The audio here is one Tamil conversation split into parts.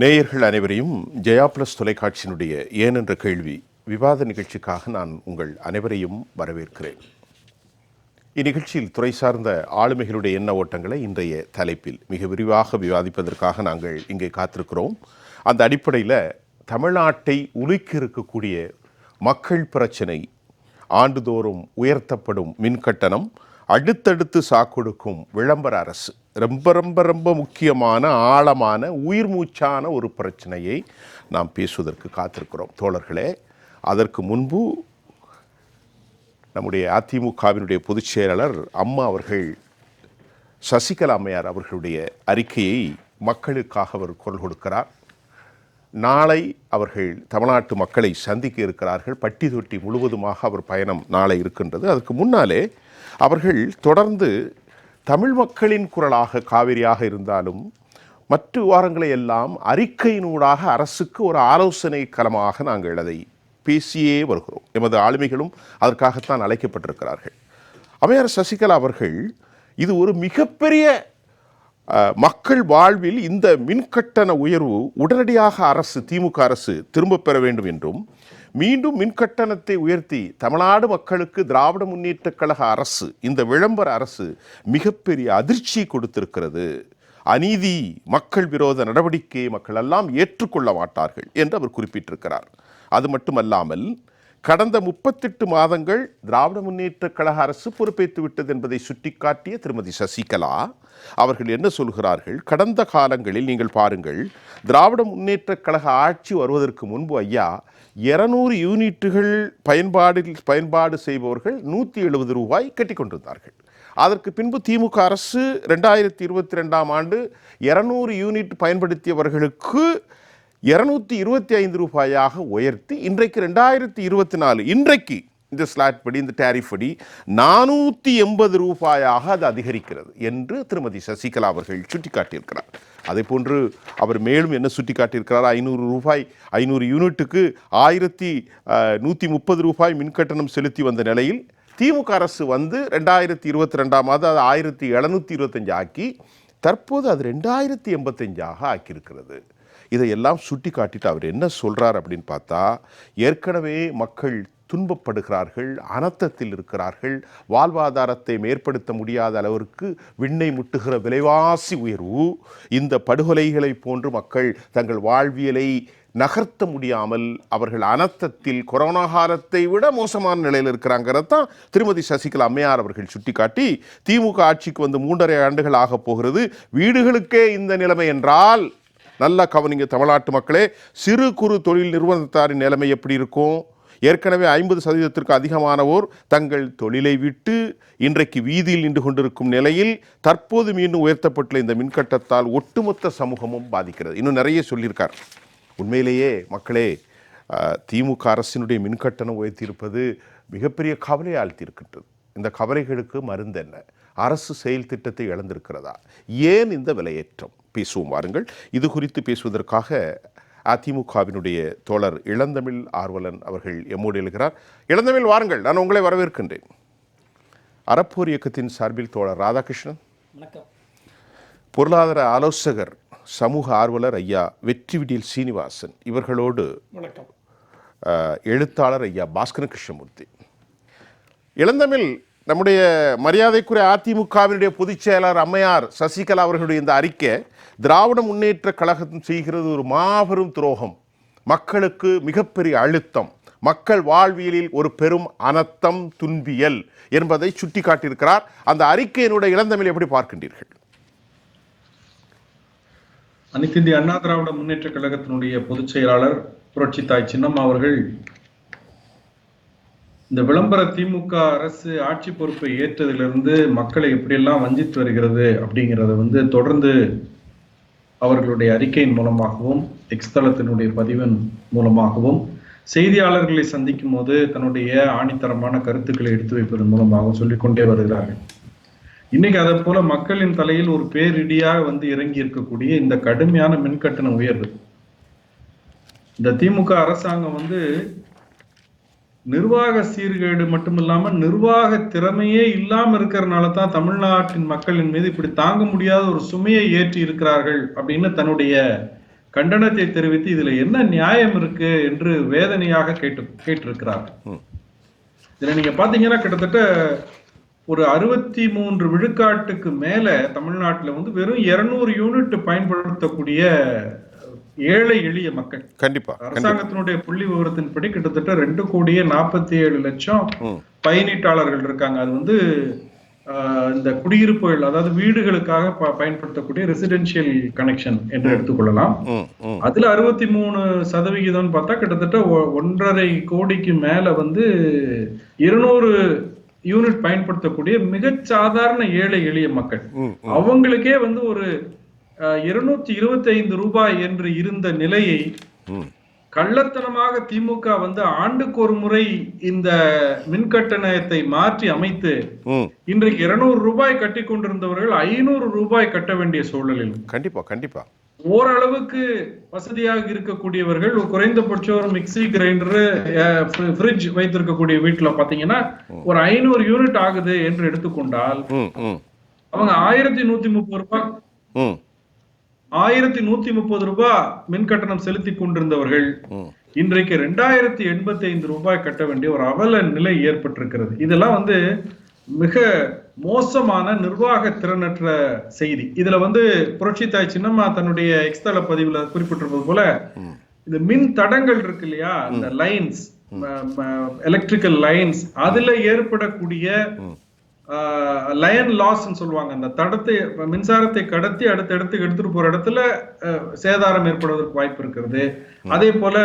நேயர்கள் அனைவரையும் ஜெயா பிளஸ் தொலைக்காட்சியினுடைய ஏன் என்ற கேள்வி விவாத நிகழ்ச்சிக்காக நான் உங்கள் அனைவரையும் வரவேற்கிறேன். இந்நிகழ்ச்சியில் துறை சார்ந்த ஆளுமைகளுடைய எண்ண ஓட்டங்களை இன்றைய தலைப்பில் மிக விரிவாக விவாதிப்பதற்காக நாங்கள் இங்கே காத்திருக்கிறோம். அந்த அடிப்படையில் தமிழ்நாட்டை உலுக்கி இருக்கக்கூடிய மக்கள் பிரச்சினை, ஆண்டுதோறும் உயர்த்தப்படும் மின்கட்டணம், அடுத்தடுத்து சாக்கொடுக்கும் விளம்பர அரசு, ரொம்ப ரொம்ப ரொம்ப முக்கியமான ஆழமான உயிர் மூச்சான ஒரு பிரச்சனையை நாம் பேசுவதற்கு காத்திருக்கிறோம் தோழர்களே. அதற்கு முன்பு நம்முடைய அதிமுகவினுடைய பொதுச் செயலாளர் அம்மா அவர்கள், சசிகலா அம்மையார் அவர்களுடைய அறிக்கையை மக்களுக்காக அவர் குரல் கொடுக்கிறார். நாளை அவர்கள் தமிழ்நாட்டு மக்களை சந்திக்க இருக்கிறார்கள். பட்டி தொட்டி முழுவதுமாக அவர் பயணம் நாளை இருக்கின்றது. அதற்கு முன்னாலே அவர்கள் தொடர்ந்து தமிழ் மக்களின் குரலாக காவிரியாக இருந்தாலும் மற்ற விவகாரங்களை எல்லாம் அறிக்கையினூடாக அரசுக்கு ஒரு ஆலோசனை களமாக நாங்கள் அதை பேசியே வருகிறோம். எமது ஆளுமைகளும் அதற்காகத்தான் அழைக்கப்பட்டிருக்கிறார்கள். அம்மையார் சசிகலா அவர்கள் இது ஒரு மிகப்பெரிய மக்கள் வாழ்வில் இந்த மின்கட்டண உயர்வு உடனடியாக அரசு, திமுக அரசு திரும்ப பெற வேண்டும் என்றும், மீண்டும் மின்கட்டணத்தை உயர்த்தி தமிழ்நாடு மக்களுக்கு திராவிட முன்னேற்ற கழக அரசு, இந்த விளம்பர அரசு மிகப்பெரிய அதிர்ச்சியை கொடுத்திருக்கிறது, அநீதி, மக்கள் விரோத நடவடிக்கையை மக்கள் எல்லாம் ஏற்றுக்கொள்ள மாட்டார்கள் என்று அவர் குறிப்பிட்டிருக்கிறார். அது மட்டுமல்லாமல் கடந்த 38 மாதங்கள் திராவிட முன்னேற்ற கழக அரசு பொறுப்பேற்று விட்டது என்பதை சுட்டிக்காட்டிய திருமதி சசிகலா அவர்கள் என்ன சொல்கிறார்கள்? கடந்த காலங்களில் நீங்கள் பாருங்கள், திராவிட முன்னேற்ற கழக ஆட்சி வருவதற்கு முன்பு ஐயா 200 யூனிட்டுகள் பயன்பாடு செய்பவர்கள் 170 ரூபாய் கட்டிக்கொண்டிருந்தார்கள். அதற்கு பின்பு திமுக அரசு 2022ஆம் ஆண்டு 200 யூனிட் பயன்படுத்தியவர்களுக்கு 225 ரூபாயாக உயர்த்தி இன்றைக்கு 2024 இன்றைக்கு இந்த ஸ்லாட் படி, இந்த டேரிஃப் படி 480 ரூபாயாக அது அதிகரிக்கிறது என்று திருமதி சசிகலா அவர்கள் சுட்டிக்காட்டியிருக்கிறார். அதே போன்று அவர் மேலும் என்ன சுட்டிக்காட்டியிருக்கிறார்? 500 யூனிட்டுக்கு 1130 ரூபாய் மின்கட்டணம் செலுத்தி வந்த நிலையில் திமுக அரசு வந்து 2022ஆம் ஆண்டு அது 1725 ஆக்கி தற்போது அது 2085 ஆக்கியிருக்கிறது. இதையெல்லாம் சுட்டி காட்டிட்டு அவர் என்ன சொல்கிறார் அப்படின்னு பார்த்தா, ஏற்கனவே மக்கள் துன்பப்படுகிறார்கள், அனர்த்தத்தில் இருக்கிறார்கள், வாழ்வாதாரத்தை மேற்படுத்த முடியாத அளவிற்கு விண்ணை முட்டுகிற விலைவாசி உயர்வு, இந்த படுகொலைகளை போன்று மக்கள் தங்கள் வாழ்வியலை நகர்த்த முடியாமல் அவர்கள் அனர்த்தத்தில் கொரோனா காலத்தை விட மோசமான நிலையில் இருக்கிறாங்கிறது தான் திருமதி சசிகலா அம்மையார் அவர்கள் சுட்டிக்காட்டி, திமுக ஆட்சிக்கு வந்து 3.5 ஆண்டுகள் ஆக போகிறது, வீடுகளுக்கே இந்த நிலைமை என்றால் நல்லா கவனிங்க தமிழ்நாட்டு மக்களே, சிறு குறு தொழில் நிறுவனத்தாரின் நிலைமை எப்படி இருக்கும்? ஏற்கனவே 50% அதிகமானவோர் தங்கள் தொழிலை விட்டு இன்றைக்கு வீதியில் நின்று கொண்டிருக்கும் நிலையில் தற்போது மீண்டும் உயர்த்தப்பட்டுள்ள இந்த மின்கட்டத்தால் ஒட்டுமொத்த சமூகமும் பாதிக்கிறது. இன்னும் நிறைய சொல்லியிருக்கார். உண்மையிலேயே மக்களே, திமுக அரசினுடைய மின்கட்டணம் உயர்த்தியிருப்பது மிகப்பெரிய கவலையை ஆழ்த்தியிருக்கின்றது. இந்த கவலைகளுக்கு மருந்து என்ன? அரசு செயல் திட்டத்தை இழந்திருக்கிறதா? ஏன் இந்த விலையேற்றம்? பேசுவோம் வாருங்கள். இது குறித்து பேசுவதற்காக அதிமுகவினுடைய தோழர் இளந்தமிழ் ஆர்வலன் அவர்கள் எம்மோடு எழுகிறார். இளந்தமிழ் வாருங்கள், நான் உங்களை வரவேற்கின்றேன். அறப்போர் இயக்கத்தின் சார்பில் தோழர் ராதாகிருஷ்ணன், பொருளாதார ஆலோசகர், சமூக ஆர்வலர் ஐயா வெற்றி விடியல் சீனிவாசன், இவர்களோடு எழுத்தாளர் ஐயா பாஸ்கர கிருஷ்ணமூர்த்தி. இளந்தமிழ், நம்முடைய மரியாதைக்குரிய அதிமுகவினுடைய பொதுச் செயலாளர் அம்மையார் சசிகலா அவர்களுடைய இந்த அறிக்கை திராவிட முன்னேற்ற கழகம் செய்கிறது ஒரு மாபெரும் துரோகம், மக்களுக்கு மிகப்பெரிய அழுத்தம், மக்கள் வாழ்வியலில் ஒரு பெரும் அனர்த்தம், துன்பியல் என்பதை சுட்டி காட்டியிருக்கிறார். அந்த அறிக்கையினுடைய இளந்தமிழ் எப்படி பார்க்கின்றீர்கள்? அனைத்து இந்திய அண்ணா திராவிட முன்னேற்ற கழகத்தினுடைய பொதுச் செயலாளர் புரட்சி தாய் சின்னம்மா அவர்கள் இந்த விளம்பர திமுக அரசு ஆட்சி பொறுப்பை ஏற்றதிலிருந்து மக்களை எப்படியெல்லாம் வஞ்சித்து வருகிறது அப்படிங்கிறத தொடர்ந்து அவர்களுடைய அறிக்கையின் மூலமாகவும், எக்ஸ் தளத்தினுடைய பதிவின் மூலமாகவும், செய்தியாளர்களை சந்திக்கும் போது தன்னுடைய ஆணித்தரமான கருத்துக்களை எடுத்து வைப்பதன் மூலமாகவும் சொல்லிக்கொண்டே வருகிறார்கள். இன்னைக்கு அதை போல மக்களின் தலையில் ஒரு பேரிடியாக இறங்கி இருக்கக்கூடிய இந்த கடுமையான மின்கட்டண உயர்வு, இந்த திமுக அரசாங்கம் நிர்வாக சீர்கேடு மட்டுமில்லாம நிர்வாக திறமையே இல்லாம இருக்கிறதுனால தான் தமிழ்நாட்டின் மக்களின் மீது இப்படி தாங்க முடியாத ஒரு சுமையை ஏற்றி இருக்கிறார்கள் அப்படின்னு தன்னுடைய கண்டனத்தை தெரிவித்து இதுல என்ன நியாயம் இருக்கு என்று வேதனையாக கேட்டிருக்கிறார். இதுல நீங்க பாத்தீங்கன்னா கிட்டத்தட்ட ஒரு 63 விழுக்காட்டுக்கு மேல தமிழ்நாட்டுல வந்து வெறும் 200 யூனிட் பயன்படுத்தக்கூடிய ஏழை எளிய மக்கள். கண்டிப்பா அரசாங்கத்தினுடைய புள்ளி விவரத்தின்படி கிட்டத்தட்ட 2,47,00,000 பயனீட்டாளர்கள் இருக்காங்க. அது வந்து இந்த குடியிருப்புகள், அதாவது வீடுகளுக்காக பயன்படுத்தக்கூடிய ரெசிடென்ஷியல் கனெக்ஷன் என்று எடுத்துக்கொள்ளலாம். அதுல 63% பார்த்தா கிட்டத்தட்ட 1.5 கோடிக்கு மேல வந்து 200 யூனிட் பயன்படுத்தக்கூடிய மிக சாதாரண ஏழை எளிய மக்கள். அவங்களுக்கே வந்து ஒரு 225 ரூபாய் என்று இருந்த நிலையை கள்ளத்தனமாக திமுக வந்து ஆண்டுக்கு ஒரு முறை இந்த மின் கட்டணத்தை மாற்றி அமைத்து இன்றைக்கு 200 ரூபாய் கட்டி கொண்டிருந்தவர்கள் 500 ரூபாய் கட்ட வேண்டிய சூழலில் கண்டிப்பா ஓரளவுக்கு வசதியாக இருக்கக்கூடியவர்கள் குறைந்தபட்சம் ஒரு மிக்சி, கிரைண்டர், ஃப்ரிட்ஜ் வைத்திருக்கக்கூடிய வீட்டுல பாத்தீங்கன்னா ஒரு 500 யூனிட் ஆகுது என்று எடுத்துக்கொண்டால் அவங்க 1130 ரூபாய் 1130 ரூபாய் மின் கட்டணம் செலுத்தி கொண்டிருந்தவர்கள் இன்றைக்கு 2085 ரூபாய் கட்ட வேண்டிய ஒரு அவல நிலை ஏற்பட்டிருக்கிறது. இதெல்லாம் வந்து மிக மோசமான நிர்வாக திறனற்ற செய்தி. இதுல வந்து புரட்சித்தாய் சின்னம்மா தன்னுடைய எக்ஸ்தல பதிவுல குறிப்பிட்டிருப்பது போல இந்த மின் தடங்கள் இருக்கு இல்லையா, இந்த லைன்ஸ், எலக்ட்ரிக்கல் லைன்ஸ், அதுல ஏற்படக்கூடிய லயன் லாஸ் சொல்லுவாங்க. அந்த தடத்தை, மின்சாரத்தை கடத்தி அடுத்த இடத்துக்கு எடுத்துட்டு போற இடத்துல சேதாரம் ஏற்படுவதற்கு வாய்ப்பு இருக்கிறது. அதே போல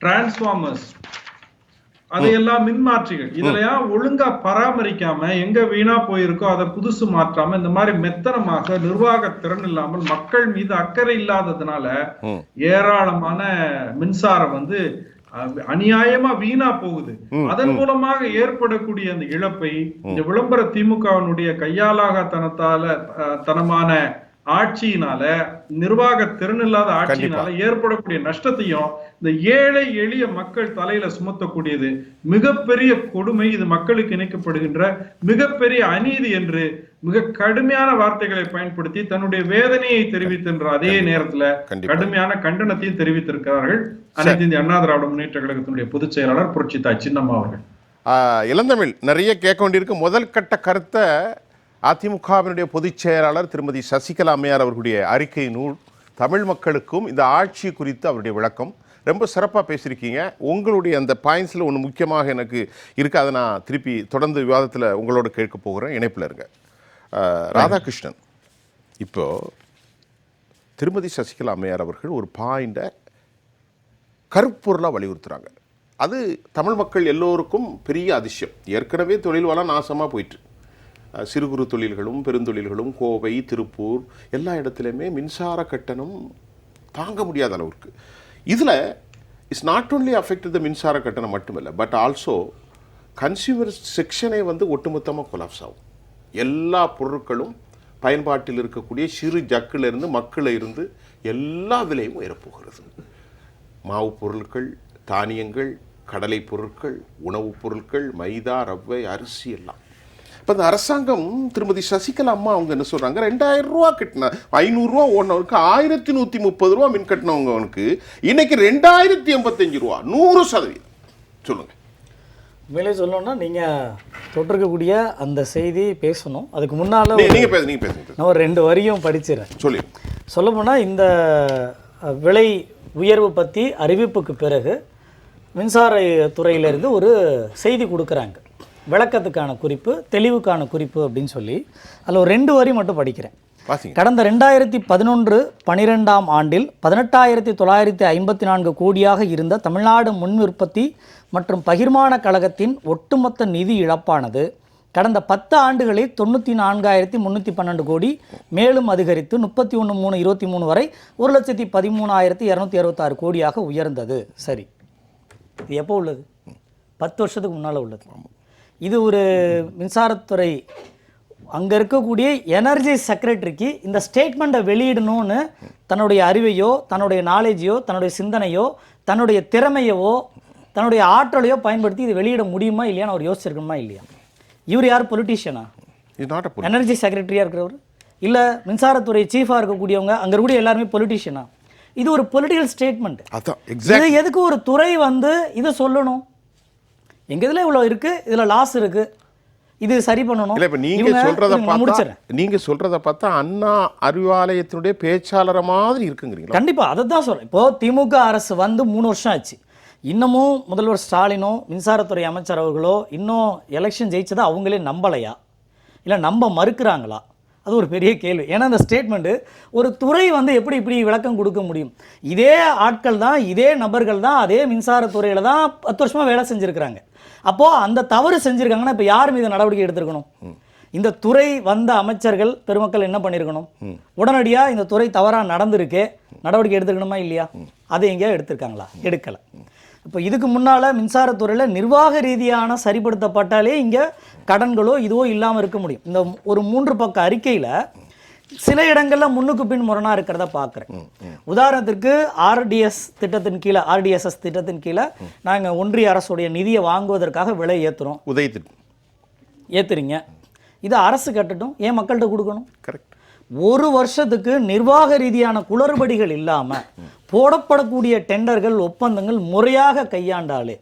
டிரான்ஸ்பார்மர்ஸ், அதையெல்லாம் மின்மாற்றிகள், இதெல்லாம் ஒழுங்கா பராமரிக்காம எங்க வீணா போயிருக்கோ அதை புதுசு மாற்றாம இந்த மாதிரி மெத்தனமாக நிர்வாக திறன் இல்லாமல் மக்கள் மீது அக்கறை இல்லாததுனால ஏராளமான மின்சாரம் வந்து அநியாயமா வீணா போகுது. அதன் மூலமாக ஏற்படக்கூடிய அந்த இழப்பை இந்த விளம்பர திமுகவினுடைய கையாளாக தனமான ஆட்சியினால, நிர்வாக திறன் இல்லாத ஆட்சியினால ஏற்படக்கூடிய நஷ்டத்தையும் இந்த ஏழை எளிய மக்கள் தலையில சுமத்தக்கூடியது மிகப்பெரிய கொடுமை. இது மக்களுக்கு இணைக்கப்படுகின்ற மிகப்பெரிய அநீதி என்று மிக கடுமையான வார்த்தைகளை பயன்படுத்தி தன்னுடைய வேதனையை தெரிவிக்கின்ற அதே நேரத்துல கடுமையான கண்டனத்தையும் தெரிவித்திருக்கிறார்கள் அனைத்து இந்திய அண்ணா திராவிட முன்னேற்ற கழகத்தினுடைய பொதுச் செயலாளர் புரட்சித்தாய் சின்னம்மா அவர்கள். இளந்தமிழ், நிறைய கேட்க வேண்டியிருக்கு. முதல் கட்ட கருத்தை அதிமுகவினுடைய பொதுச் செயலாளர் திருமதி சசிகலா அம்மையார் அவர்களுடைய அறிக்கை நூல் தமிழ் மக்களுக்கும் இந்த ஆட்சி குறித்து அவருடைய விளக்கம் ரொம்ப சிறப்பாக பேசியிருக்கீங்க. உங்களுடைய அந்த பாயிண்ட்ஸில் ஒன்று முக்கியமாக எனக்கு இருக்குது, அதை நான் திருப்பி தொடர்ந்து விவாதத்தில் உங்களோட கேட்க போகிறேன். இணைப்பில் இருங்க. ராதாகிருஷ்ணன், இப்போது திருமதி சசிகலா அம்மையார் அவர்கள் ஒரு பாயிண்டை கருப்பொருளாக வலியுறுத்துகிறாங்க. அது தமிழ் மக்கள் எல்லோருக்கும் பெரிய அதிசயம். ஏற்கனவே தொழில் வளம் நாசமாக போயிட்டு, சிறு குறு தொழில்களும் பெருந்தொழில்களும் கோவை, திருப்பூர் எல்லா இடத்துலையுமே மின்சார கட்டணம் தாங்க முடியாத அளவுக்கு. இதில் it's not only affect the மின்சார கட்டணம் மட்டுமில்லை, பட் ஆல்சோ கன்சியூமர் செக்ஷனை வந்து ஒட்டுமொத்தமாக கொலாப்ஸ் ஆகும். எல்லா பொருட்களும் பயன்பாட்டில் இருக்கக்கூடிய சிறு ஜக்கிலிருந்து மக்களை இருந்து எல்லா விலையும் உயரப்போகிறது. மாவு பொருட்கள், தானியங்கள், கடலை பொருட்கள், உணவுப் பொருட்கள், மைதா, ரவை, அரிசி எல்லாம். இப்போ இந்த அரசாங்கம் திருமதி சசிகலா அம்மா அவங்க என்ன சொல்கிறாங்க, 2000 ரூபா கட்டின 500 ரூபா ஓடினவருக்கு 1130 ரூபா மின் கட்டினவங்களுக்கு இன்னைக்கு 2085 ரூபா, 100%. சொல்லுங்கள். உண்மையிலே சொல்லணும்னா நீங்கள் தொட்டிருக்கக்கூடிய அந்த செய்தி பேசணும். அதுக்கு முன்னால் நீங்கள் பேசுங்க. நான் ஒரு 2 வரியும் படிச்சிடறேன். சொல்லப்போனால் இந்த விலை உயர்வு பற்றி அறிவிப்புக்கு பிறகு மின்சார துறையிலிருந்து ஒரு செய்தி கொடுக்குறாங்க, விளக்கத்துக்கான குறிப்பு, தெளிவுக்கான குறிப்பு அப்படின்னு சொல்லி. அதில் ஒரு 2 வரி மட்டும் படிக்கிறேன். கடந்த 2011-12 ஆண்டில் 18,954 கோடியாக இருந்த தமிழ்நாடு மின் உற்பத்தி மற்றும் பகிர்மான கழகத்தின் ஒட்டுமொத்த நிதி இழப்பானது கடந்த 10 ஆண்டுகளில் 94,312 கோடி மேலும் அதிகரித்து 31/3/23 வரை 1,13,266 கோடியாக உயர்ந்தது. சரி, இது எப்போ உள்ளது? 10 வருஷத்துக்கு முன்னால் உள்ளது. இது ஒரு மின்சாரத்துறை அங்கே இருக்கக்கூடிய எனர்ஜி செக்ரட்டரிக்கு இந்த ஸ்டேட்மெண்ட்டை வெளியிடணும்னு தன்னுடைய அறிவையோ, தன்னுடைய நாலேஜையோ, தன்னுடைய சிந்தனையோ, தன்னுடைய திறமையவோ, தன்னுடைய ஆற்றலையோ பயன்படுத்தி இது வெளியிட முடியுமா இல்லையான்னு அவர் யோசிச்சிருக்கணுமா இல்லையா? இவர் யார்? பொலிட்டீஷியனா? எனர்ஜி செக்ரட்டரியாக இருக்கிறவர்? இல்லை மின்சாரத்துறை சீஃபாக இருக்கக்கூடியவங்க அங்கே இருக்கக்கூடிய எல்லாருமே பொலிட்டீஷியனா? இது ஒரு பொலிட்டிக்கல் ஸ்டேட்மெண்ட். அதான் இது எதுக்கு ஒரு துறை வந்து இதை சொல்லணும்? எங்க இதுல இவ்வளவு இருக்கு, இதுல லாஸ் இருக்கு, இது சரி பண்ணணும். இல்ல இப்ப நீங்க சொல்றத பார்த்தா அண்ணா அறிவாலயத்தினுடைய பேச்சாளர் மாதிரி இருக்குங்கிறீங்களா? கண்டிப்பா அதை தான் சொல்றேன். இப்போ திமுக அரசு வந்து 3 வருஷம் ஆச்சு. இன்னமும் முதல்வர் ஸ்டாலினோ மின்சாரத்துறை அமைச்சர் அவர்களோ இன்னும் எலெக்ஷன் ஜெயிச்சதை அவங்களே நம்பலையா, இல்லை நம்ப மறுக்கிறாங்களா? அது ஒரு பெரிய கேள்வி. ஏன்னா இந்த ஸ்டேட்மெண்ட்டு ஒரு துறை வந்து எப்படி இப்படி விளக்கம் கொடுக்க முடியும்? இதே ஆட்கள் தான், இதே நபர்கள் தான் அதே மின்சாரத்துறையில் தான் 10 வருஷமாக வேலை செஞ்சுருக்கிறாங்க. அப்போது அந்த தவறு செஞ்சுருக்காங்கன்னா இப்போ யார் மீது நடவடிக்கை எடுத்திருக்கணும்? இந்த துறை வந்த அமைச்சர்கள் பெருமக்கள் என்ன பண்ணியிருக்கணும்? உடனடியாக இந்த துறை தவறாக நடந்திருக்கு, நடவடிக்கை எடுத்துக்கணுமா இல்லையா? அதை எங்கேயோ எடுத்திருக்காங்களா? எடுக்கலை. இப்போ இதுக்கு முன்னால் மின்சாரத்துறையில் நிர்வாக ரீதியான சரிப்படுத்தப்பட்டாலே இங்கே கடன்களோ இதுவோ இல்லாமல் இருக்க முடியும். இந்த ஒரு 3 பக்க அறிக்கையில் சில இடங்களில் முன்னுக்கு பின் முரணாக இருக்கிறத பார்க்குறேன். உதாரணத்திற்கு ஆர்டிஎஸ் திட்டத்தின் கீழே, ஆர்டிஎஸ்எஸ் திட்டத்தின் கீழே நாங்கள் ஒன்றிய அரசுடைய நிதியை வாங்குவதற்காக விலை ஏற்றுறோம். ஏற்றுறீங்க, இதை அரசு கட்டட்டும், ஏன் மக்கள்கிட்ட கொடுக்கணும்? கரெக்ட். ஒரு வருஷத்துக்கு நிர்வாக ரீதியான குளறுபடிகள் இல்லாமல் போடப்படக்கூடிய டெண்டர்கள் ஒப்பந்தங்கள் முறையாக கையாண்டாலே,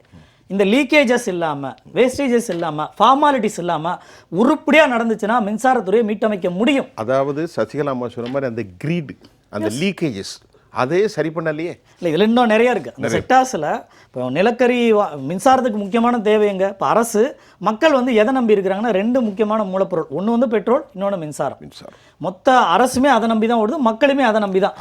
இந்த லீக்கேஜஸ் இல்லாமல், வேஸ்டேஜஸ் இல்லாமல், ஃபார்மாலிட்டிஸ் இல்லாமல் உருப்படியாக நடந்துச்சுன்னா மின்சாரத்துறையை மீட்டமைக்க முடியும். அதாவது சசிகலா அம்மா சொன்ன மாதிரி அந்த கிரீடு, அந்த லீக்கேஜஸ் அதே சரி பண்ணலையே. இல்லை, இதில் இன்னும் நிறையா இருக்குது. அந்த செக்டார்ஸில் இப்போ நிலக்கரி மின்சாரத்துக்கு முக்கியமான தேவை எங்க? இப்போ அரசு மக்கள் வந்து எதை நம்பி இருக்கிறாங்கன்னா 2 முக்கியமான மூலப்பொருள். ஒன்று வந்து பெட்ரோல், இன்னொன்று மின்சாரம். மொத்த அரசுமே அதை நம்பி தான் ஓடுது, மக்களுமே அதை நம்பி தான்.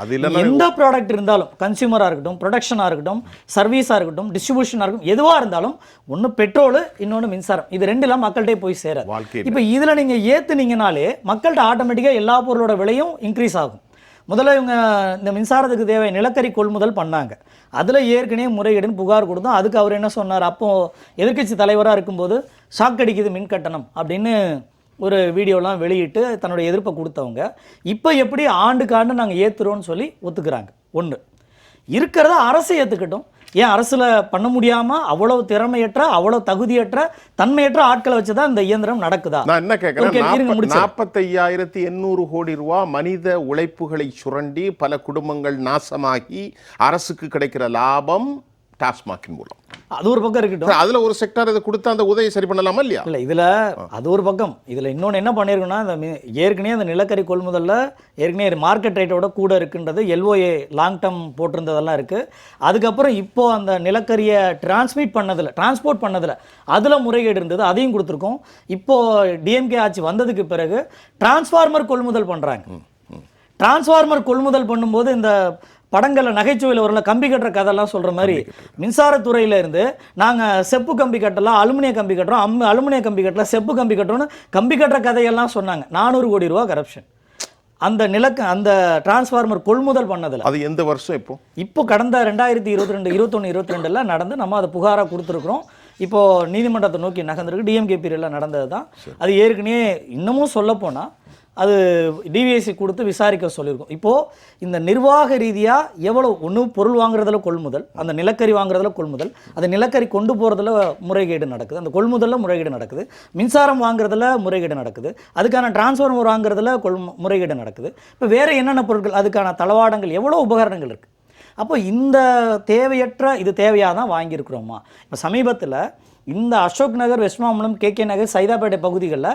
எந்த ப்ராடக்ட் இருந்தாலும், கன்சியூமராக இருக்கட்டும், ப்ரொடக்ஷனாக இருக்கட்டும், சர்வீஸாக இருக்கட்டும், டிஸ்ட்ரிபியூஷனாக இருக்கட்டும், எதுவாக இருந்தாலும் ஒன்று பெட்ரோல், இன்னொன்று மின்சாரம். இது 2 மக்கள்கிட்டே போய் சேர. இப்போ இதில் நீங்கள் ஏற்றுனீங்கனாலே மக்கள்கிட்ட ஆட்டோமேட்டிக்காக எல்லா பொருளோட விலையும் இன்க்ரீஸ் ஆகும். முதல்ல இவங்க இந்த மின்சாரத்துக்கு தேவை நிலக்கரி கொள்முதல் பண்ணாங்க. அதில் ஏற்கனவே முறைகேடுன்னு புகார் கொடுத்தோம். அதுக்கு அவர் என்ன சொன்னார்? அப்போது எதிர்க்கட்சி தலைவராக இருக்கும்போது ஷாக் அடிக்குது மின் கட்டணம் அப்படின்னு ஒரு வீடியோலாம் வெளியிட்டு தன்னுடைய எதிர்ப்பை கொடுத்தவங்க இப்போ எப்படி ஆண்டுக்கு ஆண்டு நாங்கள் ஏற்றுறோன்னு சொல்லி ஒத்துக்கிறாங்க. ஒன்று இருக்கிறத அரசு ஏற்றுக்கட்டும். ஏன் அரசில் பண்ண முடியாமல் அவ்வளோ திறமையற்ற, அவ்வளோ தகுதியற்ற, தன்மையற்ற ஆட்களை வச்சு தான் இந்த இயந்திரம் நடக்குதா? நான் என்ன கேட்குறேன், 45,800 கோடி ரூபா மனித உழைப்புகளை சுரண்டி பல குடும்பங்கள் நாசமாகி அரசுக்கு கிடைக்கிற லாபம் டாஸ்மாகின் மூலம், அது ஒரு பக்கம் இருக்கட்டும். அதுல ஒரு செக்டார் இதை கொடுத்து அந்த உதவி சரி பண்ணலாமா இல்லையா? இல்லை, இதில் அது ஒரு பக்கம். இதில் இன்னொன்று என்ன பண்ணியிருக்குன்னா, இந்த ஏற்கனவே அந்த நிலக்கரி கொள்முதலில் ஏற்கனவே மார்க்கெட் ரேட்டோட கூட இருக்குன்றது LOA லாங் டேர்ம் போட்டிருந்ததெல்லாம் இருக்குது. அதுக்கப்புறம் இப்போது அந்த நிலக்கரியை டிரான்ஸ்போர்ட் பண்ணதில் அதில் முறைகேடு இருந்தது, அதையும் கொடுத்துருக்கோம். இப்போது DMK ஆட்சி வந்ததுக்கு பிறகு டிரான்ஸ்ஃபார்மர் கொள்முதல் பண்ணுறாங்க. டிரான்ஸ்ஃபார்மர் கொள்முதல் பண்ணும்போது இந்த படங்களில் நகைச்சுவையில் வரல கம்பி கட்டுற கதையெல்லாம் சொல்கிற மாதிரி மின்சாரத்துறையில் இருந்து நாங்கள் செப்பு கம்பி கட்டலாம், அலுமினிய கம்பி கட்டுறோம், அலுமினிய கம்பி கட்டலாம், செப்பு கம்பி கட்டுறோன்னு கம்பி கட்டுற கதையெல்லாம் சொன்னாங்க. 400 கோடி ரூபா கரப்ஷன் அந்த டிரான்ஸ்ஃபார்மர் கொள்முதல் பண்ணதில். அது எந்த வருஷம்? இப்போ கடந்த 2022, 21, 22 நடந்து நம்ம அதை புகாராக கொடுத்துருக்குறோம். இப்போது நீதிமன்றத்தை நோக்கி நகர்ந்துருக்கு. DMK பீரியடில் நடந்தது தான் அது. ஏற்கனவே இன்னமும் சொல்லப்போனால் அது DVSC கொடுத்து விசாரிக்க சொல்லியிருக்கோம். இப்போது இந்த நிர்வாக ரீதியாக எவ்வளோ ஒன்று பொருள் வாங்குறதுல கொள்முதல், அந்த நிலக்கரி வாங்குறதுல கொள்முதல், அந்த நிலக்கரி கொண்டு போகிறதுல முறைகேடு நடக்குது, அந்த கொள்முதலில் முறைகேடு நடக்குது, மின்சாரம் வாங்குறதுல முறைகேடு நடக்குது, அதுக்கான டிரான்ஸ்ஃபார்மர் வாங்குறதுல முறைகேடு நடக்குது. இப்போ வேறு என்னென்ன பொருட்கள், அதுக்கான தளவாடங்கள், எவ்வளோ உபகரணங்கள் இருக்குது. அப்போ இந்த தேவையற்ற இது தேவையாக தான் வாங்கியிருக்கிறோமா? இப்போ சமீபத்தில் இந்த அசோக் நகர், வெஸ்ட் மாம்பலம், KK நகர், சைதாப்பேட்டை பகுதிகளில்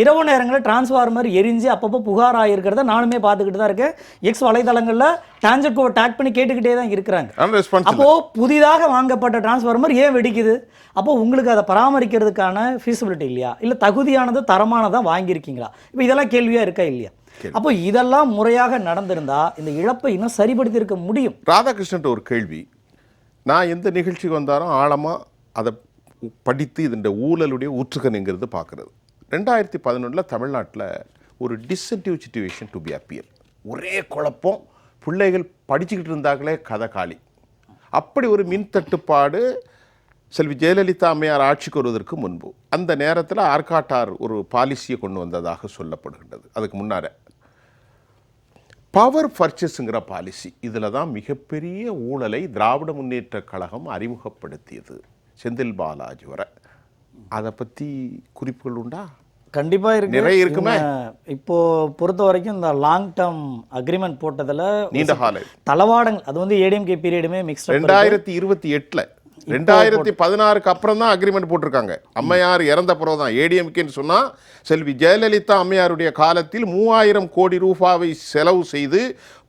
இரவு நேரங்களில் டிரான்ஸ்ஃபார்மர் எரிஞ்சு அப்பப்போ புகார் ஆகிருக்கிறத நானுமே பார்த்துக்கிட்டு தான் இருக்கேன். X வலைதளங்களில் டான்ஜெட்கோ டேக் பண்ணி கேட்டுக்கிட்டே தான் இருக்கிறாங்க. அப்போது புதிதாக வாங்கப்பட்ட டிரான்ஸ்ஃபார்மர் ஏன் வெடிக்குது? அப்போது உங்களுக்கு அதை பராமரிக்கிறதுக்கான ஃபீஸிபிலிட்டி இல்லையா? இல்லை தகுதியானது தரமானதாக வாங்கியிருக்கீங்களா? இப்போ இதெல்லாம் கேள்வியாக இருக்கா இல்லையா? அப்போ இதெல்லாம் முறையாக நடந்திருந்தா இந்த இழப்பை இன்னும் சரிப்படுத்தி இருக்க முடியும். ராதாகிருஷ்ணன் ஒரு கேள்வி, நான் எந்த நிகழ்ச்சிக்கு வந்தாலும் ஆழமாக அதை படித்து இதோட ஊழலுடைய ஊற்றுக்கணுங்கிறது பார்க்குறது. 2011 தமிழ்நாட்டில் ஒரு டிஸ்இன்டிவ் சிச்சுவேஷன் டு பி அப்பியர். ஒரே குழப்பம், பிள்ளைகள் படிச்சுக்கிட்டு இருந்தாங்களே கதை காலி. அப்படி ஒரு மின் தட்டுப்பாடு செல்வி ஜெயலலிதா அம்மையார் ஆட்சிக்கு வருவதற்கு முன்பு. அந்த நேரத்தில் ஆர்காட்டார் ஒரு பாலிசியை கொண்டு வந்ததாக சொல்லப்படுகின்றது. அதுக்கு முன்னார பவர் பர்ச்சேஸுங்கிற பாலிசி, இதில் தான் மிகப்பெரிய ஊழலை திராவிட முன்னேற்ற கழகம் அறிமுகப்படுத்தியது. செந்தில் பாலாஜி வரை அதை பற்றி குறிப்புகள் உண்டா? கண்டிப்பாக இருக்கு, நிறைய இருக்குமே. இப்போ பொறுத்த வரைக்கும் இந்த லாங் டேர்ம் அக்ரிமெண்ட் போட்டதில் நீண்ட கால தளவாடங்கள் அது வந்து ஏடிஎம்கே பீரியடுமே மிக்ஸ் 2028 2016க்கு அப்புறம் தான் அக்ரிமெண்ட் போட்டிருக்காங்க. அம்மையார் இறந்த பிறகு தான் ஏடிஎம்கேன்னு சொன்னால் செல்வி ஜெயலலிதா அம்மையாருடைய காலத்தில் 3000 கோடி ரூபாவை செலவு செய்து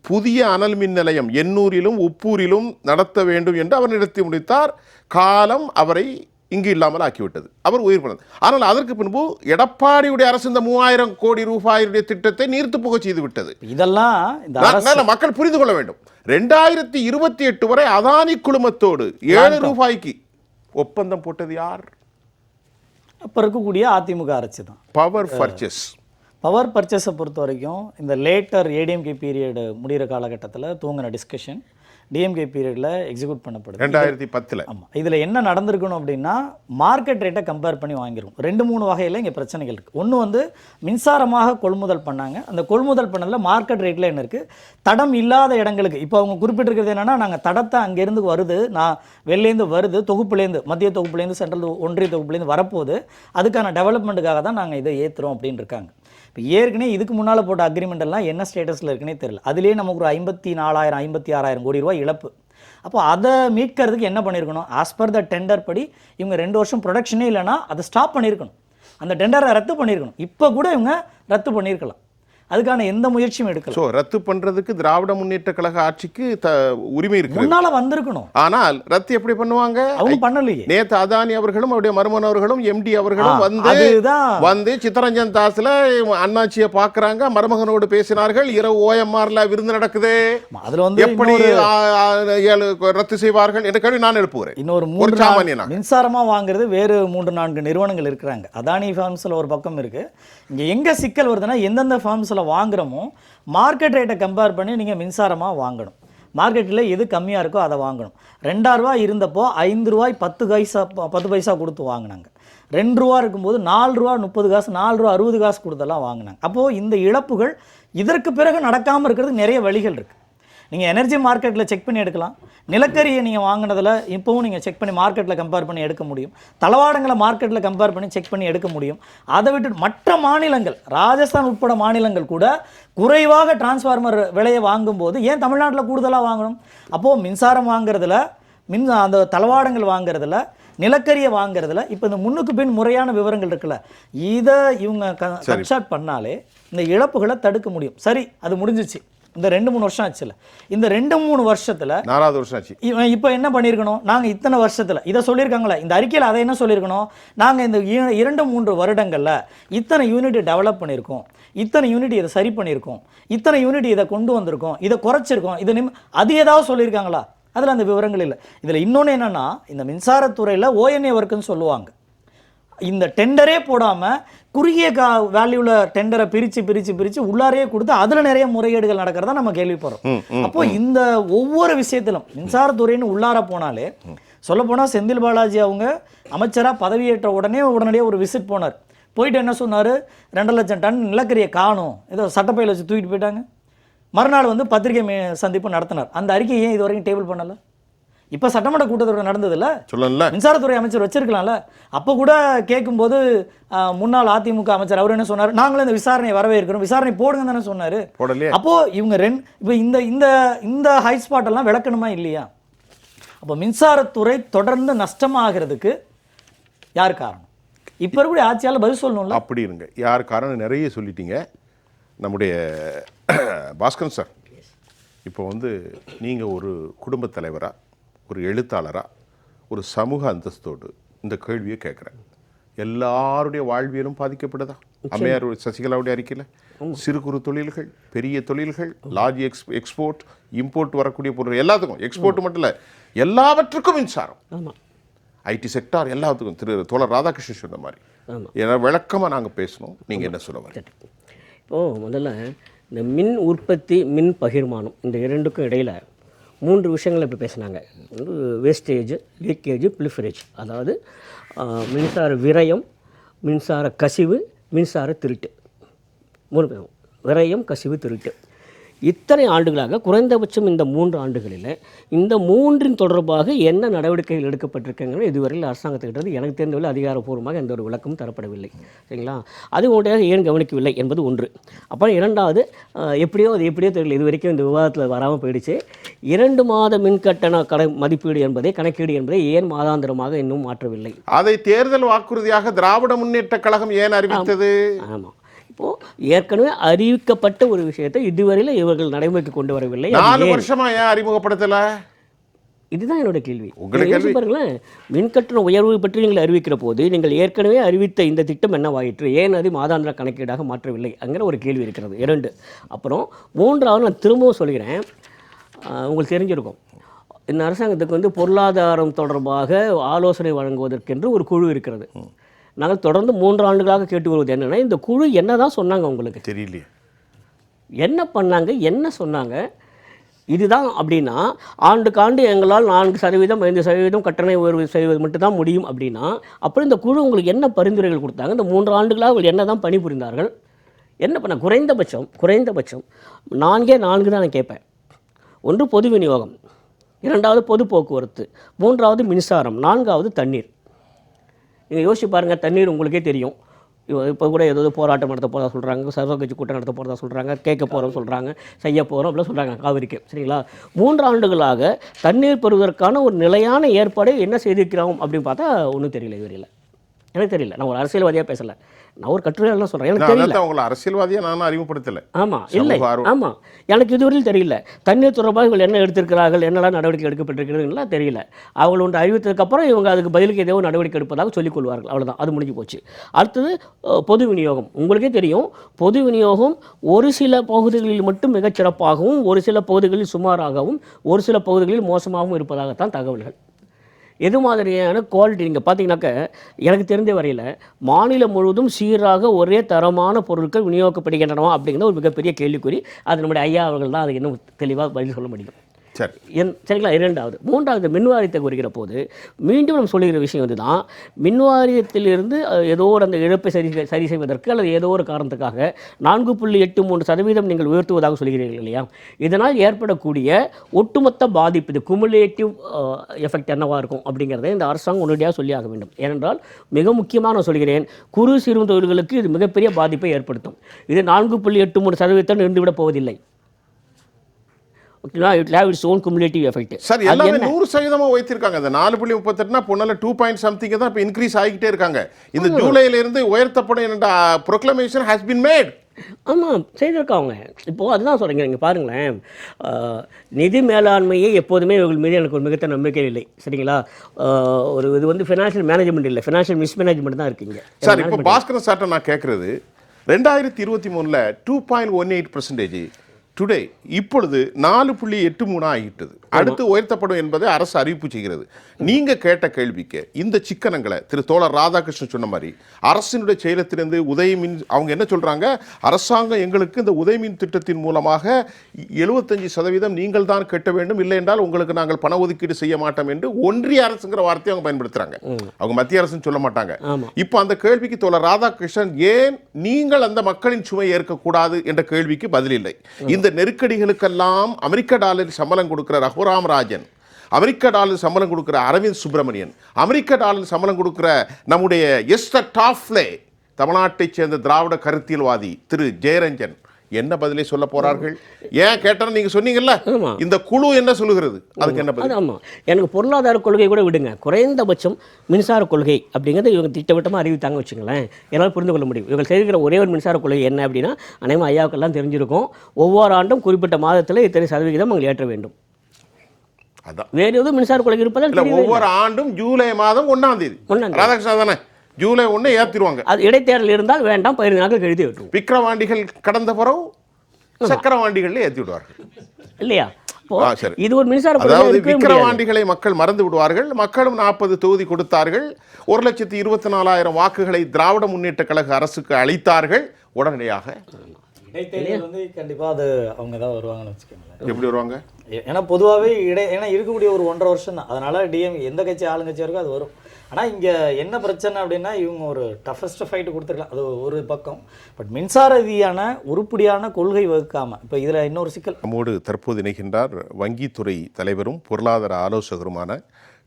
புதிய அனல் மின் நிலையம் எண்ணூரிலும் உப்பூரிலும் நடத்த வேண்டும் என்று அவர் நடத்தி முடித்தார். காலம் அவரை இங்கு இல்லாமல் ஆக்கிவிட்டது, அவர் உயிர் பிறந்தார். ஆனால் அதற்கு பின்பு எடப்பாடியுடைய அரசு இந்த 3000 கோடி ரூபாயுடைய திட்டத்தை நீர்த்து போக செய்து விட்டது. இதெல்லாம் இந்த மக்கள் புரிந்து கொள்ள வேண்டும். 2028 வரை அதானி குழுமத்தோடு 7 ரூபாய்க்கு ஒப்பந்தம் போட்டது யார்? அப்போ இருக்கக்கூடிய அதிமுக அரசு தான். Power purchase. பவர் பர்ச்சேஸை பொறுத்த வரைக்கும் இந்த லேட்டர் ஏடிஎம்கே பீரியடு முடிகிற காலகட்டத்தில் தூங்கின டிஸ்கஷன் டிஎம்கே பீரியடில் எக்ஸிக்யூட் பண்ணப்படுது 2010. ஆமாம், இதில் என்ன நடந்திருக்கணும் அப்படின்னா மார்க்கெட் ரேட்டை கம்பேர் பண்ணி வாங்கிருக்கும். 2-3 வகையில் இங்கே பிரச்சனைகள் இருக்குது. ஒன்று வந்து மின்சாரமாக கொள்முதல் பண்ணாங்க. அந்த கொள்முதல் பண்ணதில் மார்க்கெட் ரேட்டில் என்ன இருக்குது, தடம் இல்லாத இடங்களுக்கு இப்போ அவங்க குறிப்பிட்டிருக்கிறது என்னென்னா, நாங்கள் தடத்தை அங்கேருந்து வருது, நான் வெளிலேருந்து வருது, தொகுப்புலேருந்து மத்திய தொகுப்புலேருந்து சென்ட்ரல் ஒன்றிய தொகுப்புலேருந்து வரப்போகுது, அதுக்கான டெவலப்மெண்ட்டுக்காக தான் நாங்கள் இதை ஏற்றுறோம் அப்படின்னு இருக்காங்க. இப்போ ஏற்கனவே இதுக்கு முன்னால் போட்ட அக்ரிமெண்ட் எல்லாம் என்ன ஸ்டேட்டஸில் இருக்குன்னே தெரியல. அதுலேயே நமக்கு ஒரு 54,000 56,000 கோடி ரூபாய் இழப்பு. அப்போ அதை மீட்கிறதுக்கு என்ன பண்ணியிருக்கணும், ஆஸ் பர் த டெண்டர் படி இவங்க 2 வருஷம் ப்ரொடக்ஷனே இல்லைன்னா அதை ஸ்டாப் பண்ணியிருக்கணும், அந்த டெண்டரை ரத்து பண்ணியிருக்கணும். இப்போ கூட இவங்க ரத்து பண்ணியிருக்கலாம், அதுக்கான எந்த முயற்சியும் எடுக்கல. ஸோ ரத்து பண்ணுறதுக்கு திராவிட முன்னேற்ற கழக ஆட்சிக்கு உரிமை இருக்கு, முன்னால வந்திருக்கணும். ஆனால் ரத்து எப்படி பண்ணுவாங்க, அவங்க பண்ணலையே. நேற்று அதானி அவர்களும் அவருடைய மருமகன் அவர்களும் எம்டி அவர்களும் வந்து சித்தரஞ்சன் தாஸ்ல அண்ணாச்சியை பார்க்குறாங்க, மருமகனோடு பேசினார்கள், இரவு ஓஎம்ஆர்ல விருந்து நடக்குது, அதுல வந்து எப்படி ரத்து செய்வார்கள் என்ற கேள்வி நான் எழுப்புகிறேன். இன்னொரு 3 மின்சாரமா வாங்குறது வேறு 3-4 நிறுவனங்கள் இருக்கிறாங்க. அதானி ஃபார்ம்ஸ்ல ஒரு பக்கம் இருக்கு. இங்க எங்க சிக்கல் வருதுன்னா, எந்தெந்த ஃபார்ம்ஸ்ல வாங்குறோமோ மார்க்கெட் ரேட்டை கம்பேர் பண்ணி நீங்க மின்சாரமா வாங்கணும். மார்க்கெட்டில் எது கம்மியாக இருக்கோ அதை வாங்கணும். 2 ரூபா இருந்தப்போ 5 ரூபாய் 10 பைசா கொடுத்து வாங்கினாங்க. 2 ரூபா இருக்கும்போது 4 ரூபா 30 காசு, 4 ரூபா 60 காசு கொடுத்தெல்லாம் வாங்கினாங்க. அப்போது இந்த இழப்புகள் இதற்கு பிறகு நடக்காமல் இருக்கிறதுக்கு நிறைய வழிகள் இருக்குது. நீங்கள் எனர்ஜி மார்க்கெட்டில் செக் பண்ணி எடுக்கலாம். நிலக்கரியை நீங்கள் வாங்கினதில் இப்போவும் நீங்கள் செக் பண்ணி மார்க்கெட்டில் கம்பேர் பண்ணி எடுக்க முடியும். தளவாடங்களை மார்க்கெட்டில் கம்பேர் பண்ணி செக் பண்ணி எடுக்க முடியும். அதை விட்டு மற்ற மாநிலங்கள், ராஜஸ்தான் உட்பட மாநிலங்கள் கூட குறைவாக டிரான்ஸ்ஃபார்மர் விலையை வாங்கும்போது ஏன் தமிழ்நாட்டில் கூடுதலாக வாங்கணும்? அப்போது மின்சாரம் வாங்குறதுல, அந்த தளவாடங்கள் வாங்குறதுல, நிலக்கரியை வாங்குறதுல இப்போ இந்த முன்னுக்கு பின் முறையான விவரங்கள் இருக்குல்ல, இதை இவங்க கன்ஸ்ட்ரக்ட் பண்ணாலே இந்த இழப்புகளை தடுக்க முடியும். சரி, அது முடிஞ்சிச்சு. இந்த 2-3 வருஷம் ஆச்சுல, இந்த 2-3 வருஷத்தில் 4வது வருஷம் ஆச்சு. இப்போ என்ன பண்ணியிருக்கணும், நாங்கள் இத்தனை வருஷத்தில் இதை சொல்லியிருக்காங்களே, இந்த அறிக்கையில் அதை என்ன சொல்லியிருக்கணும், நாங்கள் இந்த 2-3 வருடங்களில் இத்தனை யூனிட் டெவலப் பண்ணியிருக்கோம், இத்தனை யூனிட் இதை சரி பண்ணியிருக்கோம், இத்தனை யூனிட் இதை கொண்டு வந்திருக்கோம், இதை குறைச்சிருக்கோம், இதை அது ஏதாவது சொல்லியிருக்காங்களா? அதில் அந்த விவரங்கள் இல்லை. இதில் இன்னொன்று என்னென்னா, இந்த மின்சாரத்துறையில் ONA ஒர்க்குன்னு சொல்லுவாங்க. இந்த டெண்டரே போடாமல் குறுகிய வேல்யூவில் டெண்டரை பிரித்து உள்ளாரையே கொடுத்து அதில் நிறைய முறைகேடுகள் நடக்கிறதா நம்ம கேள்விப்படுறோம். அப்போ இந்த ஒவ்வொரு விஷயத்திலும் மின்சாரத்துறைன்னு உள்ளார போனாலே, சொல்லப்போனால் செந்தில் பாலாஜி அவங்க அமைச்சராக பதவியேற்ற உடனடியாக ஒரு விசிட் போனார். போயிட்டு என்ன சொன்னார், 2 லட்சம் டன் நிலக்கரியை காணும், ஏதோ சட்டப்பையில் வச்சு தூக்கிட்டு போயிட்டாங்க. மறுநாள் வந்து பத்திரிகை சந்திப்பு நடத்தினார். அந்த அறிக்கை ஏன் இது வரைக்கும் டேபிள் பண்ணலை? இப்போ சட்டமன்ற கூட்டத்தொடர் நடந்ததில்ல, சொல்லல, மின்சாரத்துறை அமைச்சர் வச்சிருக்கலாம்ல. அப்போ கூட கேட்கும்போது முன்னாள் அதிமுக அமைச்சர் அவர் என்ன சொன்னார், நாங்களும் இந்த விசாரணை வரவேற்கிறோம், விசாரணை போடுங்க தானே சொன்னார். அப்போ இவங்க இப்போ இந்த ஹை ஸ்பாட் எல்லாம் விளக்கணுமா இல்லையா? அப்போ மின்சாரத்துறை தொடர்ந்து நஷ்டமாகிறதுக்கு யார் காரணம்? இப்போ இருக்கக்கூடிய ஆட்சியால் பதில் சொல்லணும்ல. அப்படி இருங்க, யார் காரணம் நிறைய சொல்லிட்டீங்க. நம்முடைய பாஸ்கரன் சார், இப்போ வந்து நீங்கள் ஒரு குடும்பத் தலைவராக, ஒரு எழுத்தாளராக, ஒரு சமூக அந்தஸ்தோடு இந்த கேள்வியை கேட்குறேன். எல்லாருடைய வாழ்வியலும் பாதிக்கப்படுதா? அம்மையார் சசிகலாவுடைய அறிக்கையில் சிறு குறு தொழில்கள், பெரிய தொழில்கள், லார்ஜ் எக்ஸ்போர்ட் இம்போர்ட் வரக்கூடிய பொருள் எல்லாத்துக்கும், எக்ஸ்போர்ட் மட்டும் இல்லை, எல்லாவற்றுக்கும் மின்சாரம், ஐடி செக்டார் எல்லாத்துக்கும். தோழர் ராதாகிருஷ்ணன் சொன்ன மாதிரி ஏன்னா விளக்கமாக நாங்கள் பேசணும். நீங்கள் என்ன சொல்ல வரீங்க? இப்போது முதல்ல இந்த மின் உற்பத்தி, மின் பகிர்மானம், இந்த 2க்கும் இடையில் 3 விஷயங்கள் இப்போ பேசினாங்க. Wastage, leakage, pilferage. அதாவது மின்சார விரயம், மின்சார கசிவு, மின்சார திருட்டு. 3 விரயம், கசிவு, திருட்டு. இத்தனை ஆண்டுகளாக குறைந்தபட்சம் இந்த 3 ஆண்டுகளில் இந்த 3 தொடர்பாக என்ன நடவடிக்கைகள் எடுக்கப்பட்டிருக்குங்கிறது இதுவரையில் அரசாங்கத்திலிருந்து எனக்கு தெரிந்தவரை அதிகாரப்பூர்வமாக எந்த ஒரு விளக்கமும் தரப்படவில்லை. சரிங்களா? அது ஒன்றையாக ஏன் கவனிக்கவில்லை என்பது ஒன்று. அப்புறம் இரண்டாவது, அது எப்படியோ தெரியல, இது வரைக்கும் இந்த விவாதத்தில் வராமல் போயிடுச்சு. 2 மாத மின்கட்டண மதிப்பீடு என்பதை, கணக்கீடு என்பதை ஏன் மாதாந்திரமாக இன்னும் மாற்றவில்லை? அதை தேர்தல் வாக்குறுதியாக திராவிட முன்னேற்ற கழகம் ஏன் அறிவித்தது? ஆமாம், இப்போது ஏற்கனவே அறிவிக்கப்பட்ட ஒரு விஷயத்தை இதுவரையில் இவர்கள் நடைமுறைக்கு கொண்டு வரவில்லை. 4 வருஷமா ஏன் அறிமுகப்படுத்தல? இதுதான் என்னோட கேள்வி. உங்களுக்கு பாருங்களேன், மின்கட்டண உயர்வு பற்றி நீங்கள் அறிவிக்கிற போது நீங்கள் ஏற்கனவே அறிவித்த இந்த திட்டம் என்னவாயிற்று, ஏன் அது மாதாந்திர கணக்கீடாக மாற்றவில்லை அங்கிற ஒரு கேள்வி இருக்கிறது. 2. அப்புறம் 3வது, நான் திரும்பவும் சொல்கிறேன், உங்களுக்கு தெரிஞ்சிருக்கும், இந்த அரசாங்கத்துக்கு பொருளாதாரம் தொடர்பாக ஆலோசனை வழங்குவதற்கென்று ஒரு குழு இருக்கிறது. நாங்கள் தொடர்ந்து 3 ஆண்டுகளாக கேட்டு வருவது என்னென்னா, இந்த குழு என்ன தான் சொன்னாங்க உங்களுக்கு தெரியலையே, என்ன பண்ணாங்க, என்ன சொன்னாங்க? இதுதான் அப்படின்னா ஆண்டுக்காண்டு எங்களால் 4% 5% கட்டண உயர்வு செய்வது மட்டும்தான் முடியும் அப்படின்னா, அப்புறம் இந்த குழு உங்களுக்கு என்ன பரிந்துரைகள் கொடுத்தாங்க? இந்த 3 ஆண்டுகளாக அவர்கள் என்ன தான் பணிபுரிந்தார்கள்? என்ன பண்ண? குறைந்தபட்சம் 4 தான் நான் கேட்பேன். 1 பொது விநியோகம், 2வது பொது போக்குவரத்து, 3வது மின்சாரம், 4வது தண்ணீர். நீங்கள் யோசிச்சு பாருங்கள், தண்ணீர் உங்களுக்கே தெரியும். இப்போ கூட ஏதோ போராட்டம் நடத்த போகிறதா சொல்கிறாங்க, சர்வ கட்சி கூட்டம் நடத்த போகிறதா சொல்கிறாங்க, கேட்க போகிறோம் சொல்கிறாங்க, செய்ய போகிறோம் அப்படிலாம் சொல்கிறாங்க காவிரிக்கு. சரிங்களா? 3 ஆண்டுகளாக தண்ணீர் பெறுவதற்கான ஒரு நிலையான ஏற்பாடு என்ன செய்திருக்கிறோம் அப்படின்னு பார்த்தா ஒன்றும் தெரியல. இதுவரையில் எனக்கு தெரியல. நான் ஒரு அரசியல்வாதியாக பேசலை, நான் ஒரு கட்டுரையாளர் சொல்கிறேன். எனக்கு தெரியல. உங்களை அரசியல்வாதியாக நான் அறிமுகப்படுத்தலை. ஆமாம், இல்லை, ஆமாம், எனக்கு இதுவரையில் தெரியல. தண்ணீர் தொடர்பாக இவங்க என்ன எடுத்திருக்கிறார்கள், என்னெல்லாம் நடவடிக்கை எடுக்கப்பட்டிருக்கிறதுலாம் தெரியல. அவங்க ஒன்று அறிவித்ததுக்கப்புறம் இவங்க அதுக்கு பதிலுக்கு ஏதோ நடவடிக்கை எடுப்பதாக சொல்லிக் கொள்வார்கள். அவ்வளோதான், அது முடிஞ்சு போச்சு. அடுத்தது பொது விநியோகம். உங்களுக்கே தெரியும், பொது விநியோகம் ஒரு சில பகுதிகளில் மட்டும் மிகச்சிறப்பாகவும், ஒரு சில பகுதிகளில் சுமாராகவும், ஒரு சில பகுதிகளில் மோசமாகவும் இருப்பதாகத்தான் தகவல்கள். எது மாதிரியான குவாலிட்டி நீங்கள் பார்த்தீங்கன்னாக்க, எனக்கு தெரிந்த வரையில் மாநிலம் முழுவதும் சீராக ஒரே தரமான பொருட்கள் விநியோகிக்கப்படுகின்றனவா அப்படிங்கிற ஒரு மிகப்பெரிய கேள்விக்குறி. அது நம்முடைய ஐயா அவர்கள் தான் அதுக்கு இன்னும் தெளிவாக பதில் சொல்ல முடியும். சரிங்களா? 2வது 3வது மின்வாரியத்தை குறிக்கிற போது மீண்டும் நம்ம சொல்லுகிற விஷயம் இதுதான். மின்வாரியத்திலிருந்து ஏதோ ஒரு அந்த இழப்பை சரி செய்வதற்கு அல்லது ஏதோ ஒரு காரணத்துக்காக 4.83% நீங்கள் உயர்த்துவதாக சொல்கிறீர்கள் இல்லையா? இதனால் ஏற்படக்கூடிய ஒட்டுமொத்த பாதிப்பு, இது குமுலேட்டிவ் எஃபெக்ட் என்னவாக இருக்கும் அப்படிங்கிறத இந்த அரசாங்கம் உடனடியாக சொல்லியாக வேண்டும். ஏனென்றால் மிக முக்கியமாக நான் சொல்கிறேன், குறு சிறு தொழில்களுக்கு இது மிகப்பெரிய பாதிப்பை ஏற்படுத்தும். இது 4.83% இருந்துவிடப் போவதில்லை. It will have its own cumulative effect. Sir, எல்லாமே 100% வைத்திருக்காங்க. அந்த 4.38 பொன்னல 2 something தான் இப்போ இன்க்ரீஸ் ஆகிட்டே இருக்காங்க. இந்த ஜூலையிலிருந்து உயர்த்தப்படும் என்ற ப்ரொக்ளமேஷன் ஹஸ் பீன் மேட். ஆமாம், செய்திருக்காங்க. இப்போது அதுதான் சொல்கிறீங்க. நீங்கள் பாருங்களேன், நிதி மேலாண்மையை எப்போதுமே இவர்கள் மீது எனக்கு ஒரு மிகத்த நம்பிக்கை இல்லை. சரிங்களா? இது ஃபினான்ஷியல் மேனேஜ்மெண்ட் இல்லை, ஃபினான்ஷியல் மிஸ்மேனேஜ்மெண்ட் தான் இருக்குங்க. சார், இப்போ பாஸ்கரன் சார்ட்ட நான் கேட்குறது, 2023 2.18% டுடே இப்பொழுது 4.83 ஆகிட்டது. அடுத்து உயர்த்தப்படும் என்பதை அரசு அறிவிப்பு செய்கிறது. நீங்கள் கேட்ட கேள்விக்கு இந்த சிக்கனங்களை திரு தோழர் ராதாகிருஷ்ணன் சொன்ன மாதிரி அரசினுடைய செயலத்திலிருந்து உதயமின் அவங்க என்ன சொல்கிறாங்க, அரசாங்கம் எங்களுக்கு இந்த உதயமின் திட்டத்தின் மூலமாக 75% நீங்கள் தான் கட்ட வேண்டும், இல்லை என்றால் உங்களுக்கு நாங்கள் பண ஒதுக்கீடு செய்ய மாட்டோம் என்று ஒன்றிய அரசுங்கிற வார்த்தையை அவங்க பயன்படுத்துகிறாங்க. அவங்க மத்திய அரசுன்னு சொல்ல மாட்டாங்க. இப்போ அந்த கேள்விக்கு தோழர் ராதாகிருஷ்ணன், ஏன் நீங்கள் அந்த மக்களின் சுமை ஏற்கக்கூடாது என்ற கேள்விக்கு பதில் இல்லை. இந்த நெருக்கடிகளுக்கெல்லாம் அமெரிக்க டாலர் சம்பளம் கொடுக்கிற ரகுராம் ராஜன், அமெரிக்க டாலர் சம்பளம் கொடுக்கிற அரவிந்த் சுப்பிரமணியன், அமெரிக்க டாலர் சம்பளம் கொடுக்கிற நம்முடைய எஸ்டர் டாஃப்லே, தமிழ்நாட்டைச் சேர்ந்த திராவிட கருத்தியல்வாதி திரு ஜெயரஞ்சன் என்ன பதிலை சொல்ல போறார்கள்? ஏன் கேட்டா நீங்க சொன்னீங்கல்ல, இந்த குழு என்ன சொல்லுகிறது, அதுக்கு என்ன பதில்? ஆமாம், எனக்கு பொருளாதார கொள்கை கூட விடுங்க, குறைந்தபட்சம் மின்சார கொள்கை அப்படிங்கிறது இவங்க திட்டவட்டமாக அறிவித்தாங்க வச்சுங்களேன், என்னால் புரிந்து கொள்ள முடியும். இவங்க செய்கிற ஒரே ஒரு மின்சார கொள்கை என்ன அப்படின்னா, அனைவரும் ஐயாவுக்கெல்லாம் தெரிஞ்சிருக்கும், ஒவ்வொரு ஆண்டும் குறிப்பிட்ட மாதத்தில் இத்தனை சதவிகிதம் அவங்க ஏற்ற வேண்டும். அதான் வேறு எதுவும் மின்சார கொள்கை இருப்பதால் ஒவ்வொரு ஆண்டும் ஜூலை மாதம் 1ஆம் தேதி ராதாகிருஷ்ணன் தானே ஜூலை 1 ஏற்றிடுவாங்க. அது இடைத்தேர்தல் இருந்தால் வேண்டாம், 15 நாட்கள் கழித்து விட்டுருவோம். விக்கிரவாண்டிகள் கடந்த பிறகு சக்கரவாண்டிகள் ஏற்றி விடுவார்கள் இல்லையா? இது ஒரு மின்சார, அதாவது விக்கிரவாண்டிகளை மக்கள் மறந்து விடுவார்கள். மக்களும் 40 தொகுதி கொடுத்தார்கள், 1,24,000 வாக்குகளை திராவிட முன்னேற்ற கழக அரசுக்கு அளித்தார்கள். உடனடியாக இடைத்தேர்தல் கண்டிப்பாக அது அவங்க தான் வருவாங்கன்னு வச்சுக்கோங்களேன். எப்படி வருவாங்க? ஏன்னா பொதுவாகவே ஏன்னா இருக்கக்கூடிய ஒரு 1.5 வருஷம் தான், அதனால டிஎம் எந்த கட்சி ஆளுங்கட்சியாக இருக்கோ அது வரும். ஆனால் இங்கே என்ன பிரச்சனை அப்படின்னா இவங்க ஒரு டஃபஸ்ட் ஃபைட்டு கொடுத்துருக்கலாம், அது ஒரு பக்கம். பட் மின்சார ரீதியான உருப்படியான கொள்கை வகுக்காமல் இப்போ இதில் இன்னொரு சிக்கல். நம்மோடு தற்போது இணைகின்றார் வங்கித்துறை தலைவரும் பொருளாதார ஆலோசகருமான